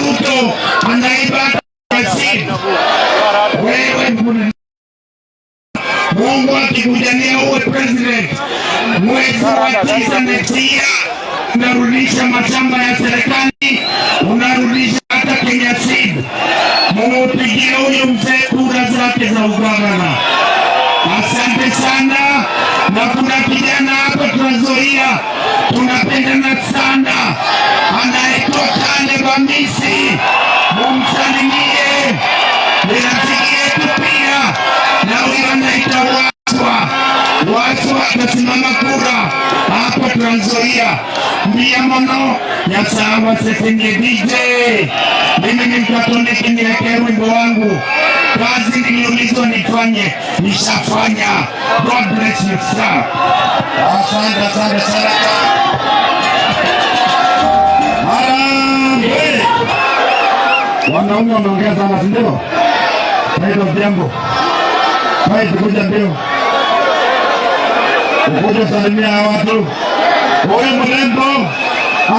Ruto anaiba seed. Wewe Mungu akikujalia uwe president mwezi wa 9 next year, unarudisha mashamba ya serikali, unarudisha hata Kenya Seed. Mupigie huyu mzee kura zake za ugavana. Asante sana. Na kuna kijana hapa tunazoea tunapendana sana anaitwa Kale Bamisi. Mumsalimie. Ni rafiki yetu pia. Na huyo anaitwa Waswa atasimama kura hapa tunazoea. Mbia mono nyasawa sesenye DJ. Mimi ni mkatoliki, niwekee wimbo wangu. Kazi niliulizwa nifanye, nishafanya. God bless you sir. Asante sana. Harambe. Wanaume wameongea sana, ndio? Haito jambo. Kuja mbio. Ukuja salimia watu. Huyu mrembo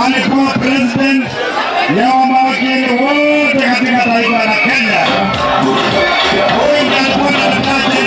alikuwa president ya mawakili wote katika taifa la Kenya. Huyu ndiye alikuwa anataja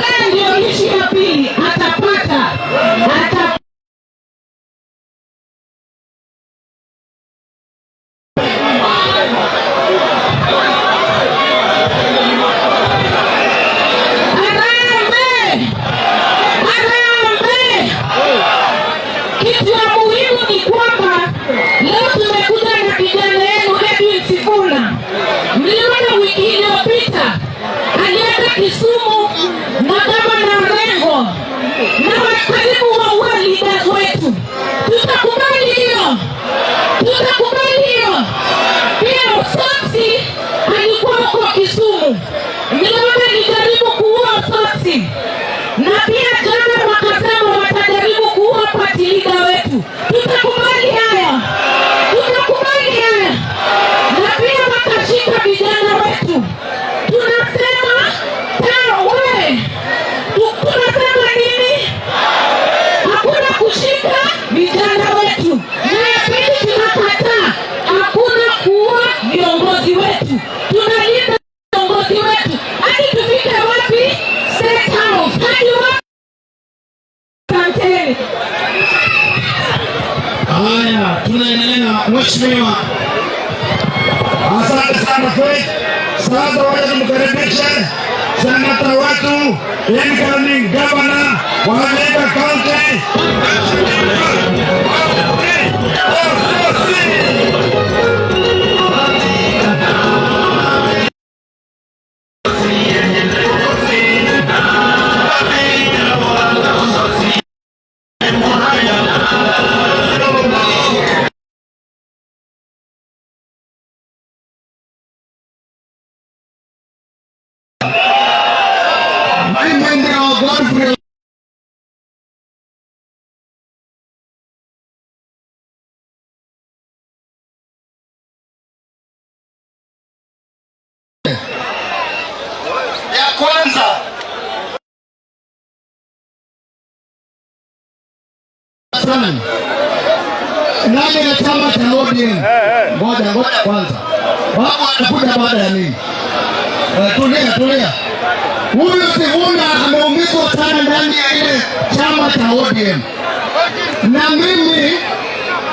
ambaye ndio nchi ya pili atapata kitu ya muhimu ni kwamba leo tumekuja na kijana yenu Edwin Sifuna. Mliona wiki iliyopita alienda Kisumu na gavana Orengo na wakaribu wa leaders wetu. Tutakubali hiyo, tutakubali hiyo. Pia Osotsi alikuwa kwa Kisumu, niliona alijaribu kuua Osotsi, na pia jana wakasema watajaribu kuua party leader wetu. Tutakubali haya, tutakubali haya. Na pia watashika vijana wetu. Tunasema tawe, tunasema nini? Hakuna kushika vijana wetu. Na ya pili tunakataa, hakuna kuua viongozi wetu. Tunalinda viongozi wetu hadi tufike wapi? State House. Hadi wapi? Asanteni. Haya, tunaendelea na mheshimiwa. Asante sana Faith. Sasa wacha tumkaribishe senata wetu incoming governor wa Vihiga County. Ya kwanza nani ya chama cha ODM? Ngoja kwanza, babu atakuja baada ya mimi. Tulia. Huyu Sifuna ameumizwa sana ndani ya ile chama cha ODM, na mimi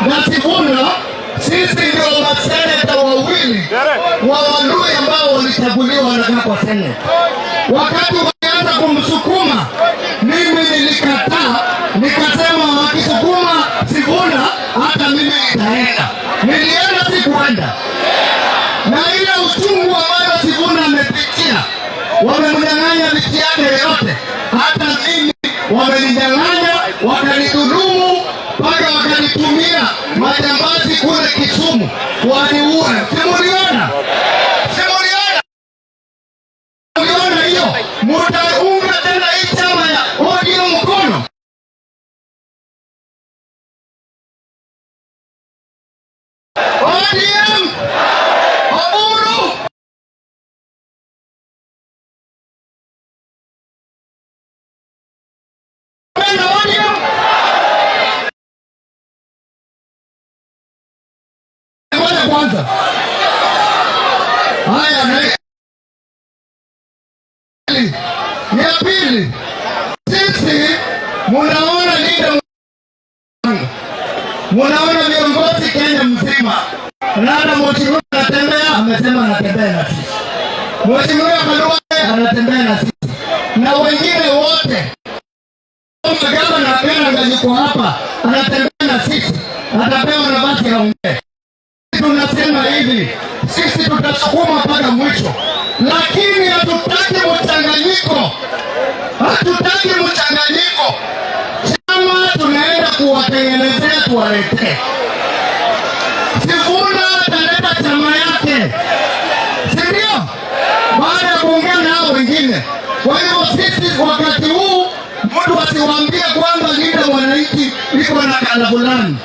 na Sifuna sisi ndio maseneta wawili wa Waluhya ambao walichaguliwa wanakaa kwa seneta. Wakati walianza kumsukuma, mimi nilikataa, nikasema wakisukuma Sifuna hata mimi nitaenda. Nilienda, sikuenda. Na ile uchungu ambayo Sifuna amepitia, wamemnyang'anya viti yake yote, hata mimi wamenyang'anya, wakanidhulumu, mpaka wakanitumia majambazi kule Kisumu waniue. Simuliona hiyo? Mutaunga tena hii chama ya ODM mkono? ODM Oburu kwanza. Haya, ya pili, sisi munaona munaona viongozi Kenya mzima, nana mheshimiwa anatembea, amesema anatembea na sisi. Mheshimiwa Kalwale anatembea na sisi, na wengine wote. Gavana Karanga yuko hapa, anatembea na sisi, atapewa nafasi ya ongea. Tunasema hivi, sisi tutasukuma mpaka mwisho, lakini hatutaki mchanganyiko, Chama tunaenda kuwatengenezea, tuwaletee. Sifuna ataleta chama yake, si ndio? Baada ya kuongea na hao wengine. Kwa hiyo sisi wakati huu mtu asiwaambie kwamba linda mwananchi liko na kala fulani,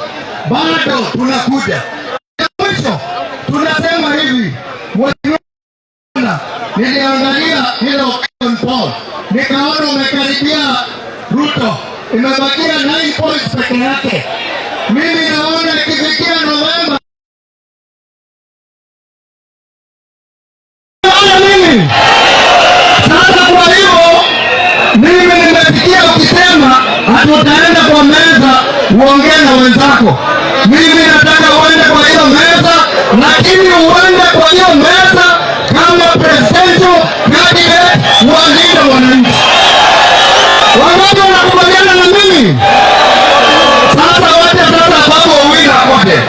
bado tunakuja. Mwisho tunasema hivi, niliangalia ile opinion poll, nikaona umekaribia Ruto, imebakia 9 points peke yake. Mimi naona ikifikia Novemba sasa. Kwa hiyo yako. Mimi nataka uende kwa hiyo meza, lakini uende kwa hiyo meza kama presidential candidate wa Linda Mwananchi. Wangapi wanakubaliana na mimi? Sasa wote sasa Babu Owino kote.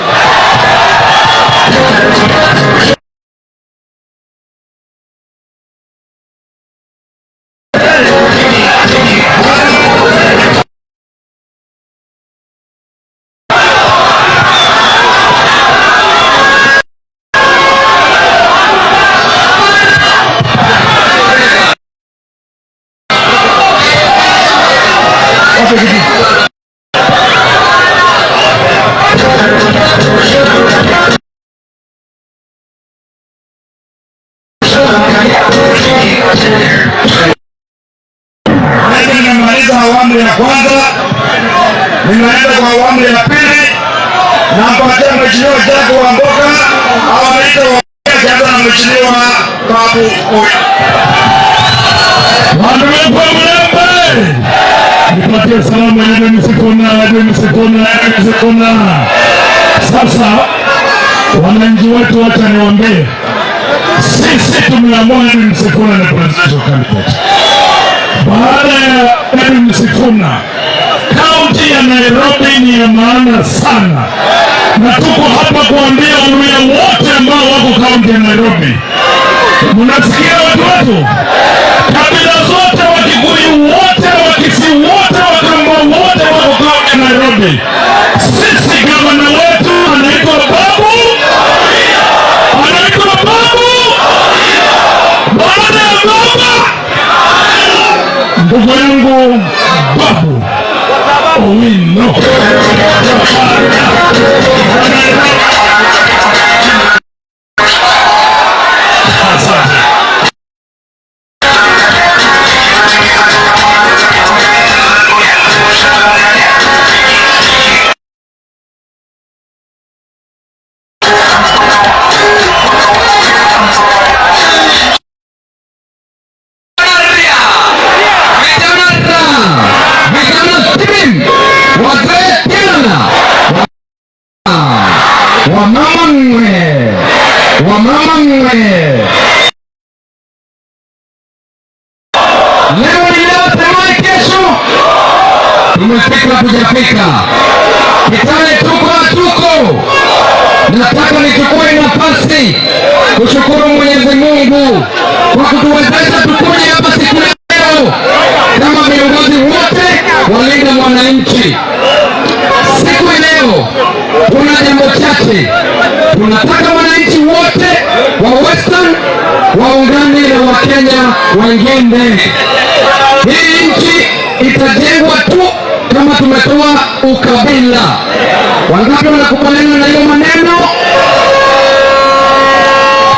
Nimemaliza awamu ya kwanza, ninaenda kwa awamu ya pili. Nampatia Mheshimiwa Jack Wamboka awaita wakianza na Mheshimiwa Babu Owino. Nipatie salamu ya Edwin Sifuna. Sasa wananchi wetu, wacha niwaambie, sisi tumeamua Edwin Sifuna ni presidential candidate. Baada ya Edwin Sifuna, kaunti ya Nairobi ni ya maana sana, na tuko hapa kuambia Waluhya wote ambao wako kaunti ya Nairobi, mnasikia watu wetu, kabila zote, Wakikuyu wote, Wakisii wote, Wakamba wote wako kaunti ya Nairobi. Sisi gavana wetu anaitwa Babu, baada ya baba ndugu yangu Babu Owino. Wamama mwe. Leo ni leo, sema kesho. Tumefika kujafika. Kitale tuko. Nataka nichukue nafasi kushukuru Mwenyezi Mungu kwa kutuwezesha tukuje hapa siku leo kama viongozi wote wa Linda Mwananchi. Siku leo kuna jambo chache. Tunataka wananchi wote wa Western waungane na Wakenya wengine. Hii nchi itajengwa tu kama tumetoa ukabila. Wangapi wanakubaliana na hiyo maneno?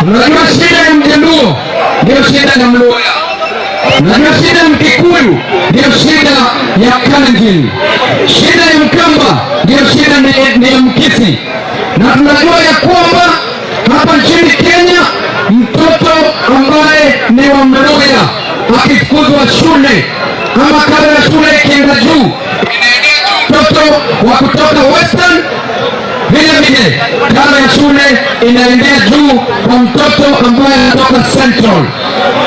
Unajua shida ya Mjaluo ndio shida ya Mluhya. Unajua shida ya Mkikuyu ndio shida ya Kalenjin. Shida ya Mkamba ndio shida ni ya Mkisi. Na tunajua ya kwamba hapa nchini Kenya mtoto ambaye ni wa Mluhya akifukuzwa shule ama karo ya shule ikienda juu, mtoto wa kutoka Western vile karo ya shule inaendea juu kwa mtoto ambaye anatoka Central,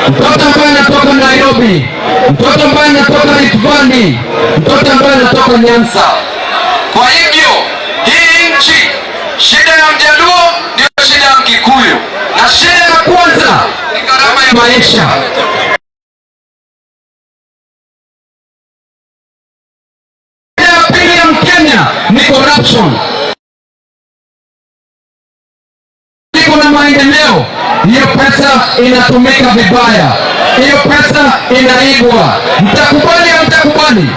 mtoto ambaye anatoka Nairobi, mtoto ambaye anatoka Rift Valley, mtoto ambaye anatoka Nyanza. Kwa hivyo hii nchi, shida ya Mjaluo ndio shida ya Mkikuyu, na shida ya kwanza ni gharama ya maisha. Shida ya pili ya Mkenya ni corruption. Kuna maendeleo, hiyo pesa inatumika vibaya, hiyo pesa inaibwa. Mtakubali au mtakubali?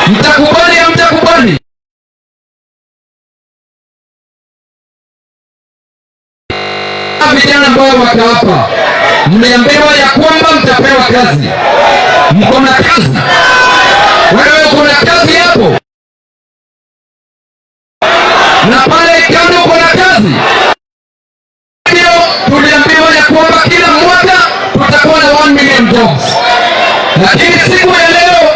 Mtakubali au mtakubali? Vijana ambao wako hapa, mmeambiwa ya kwamba mtapewa kazi. Mko na kazi? Wewe uko na kazi hapo? Na pale kando uko na kazi? Tuliambiwa ya kwamba kila mwaka tutakuwa na 1 million jobs. Lakini siku ya leo,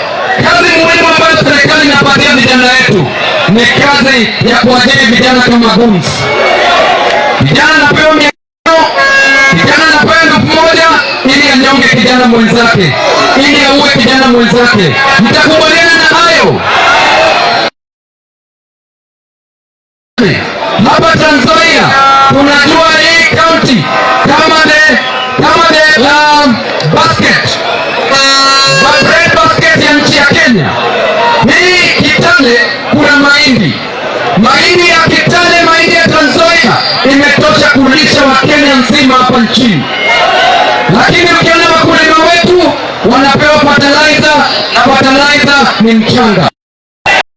kazi muhimu ambayo serikali inapatia vijana wetu ni kazi ya kuajiri vijana kama Gums. Vijana anapewa 500, kijana anapewa 1000 ili anyonge kijana mwenzake, ili auwe kijana mwenzake. Mtakubaliana na hayo? Hapa Trans Nzoia tunajua hii county kama the bread basket ya nchi ya Kenya. Hii Kitale kuna mahindi ya Kitale, mahindi ya Trans Nzoia imetosha kulisha Wakenya nzima hapa nchini. Lakini ukiona wakulima wetu wanapewa fertilizer, na fertilizer ni mchanga.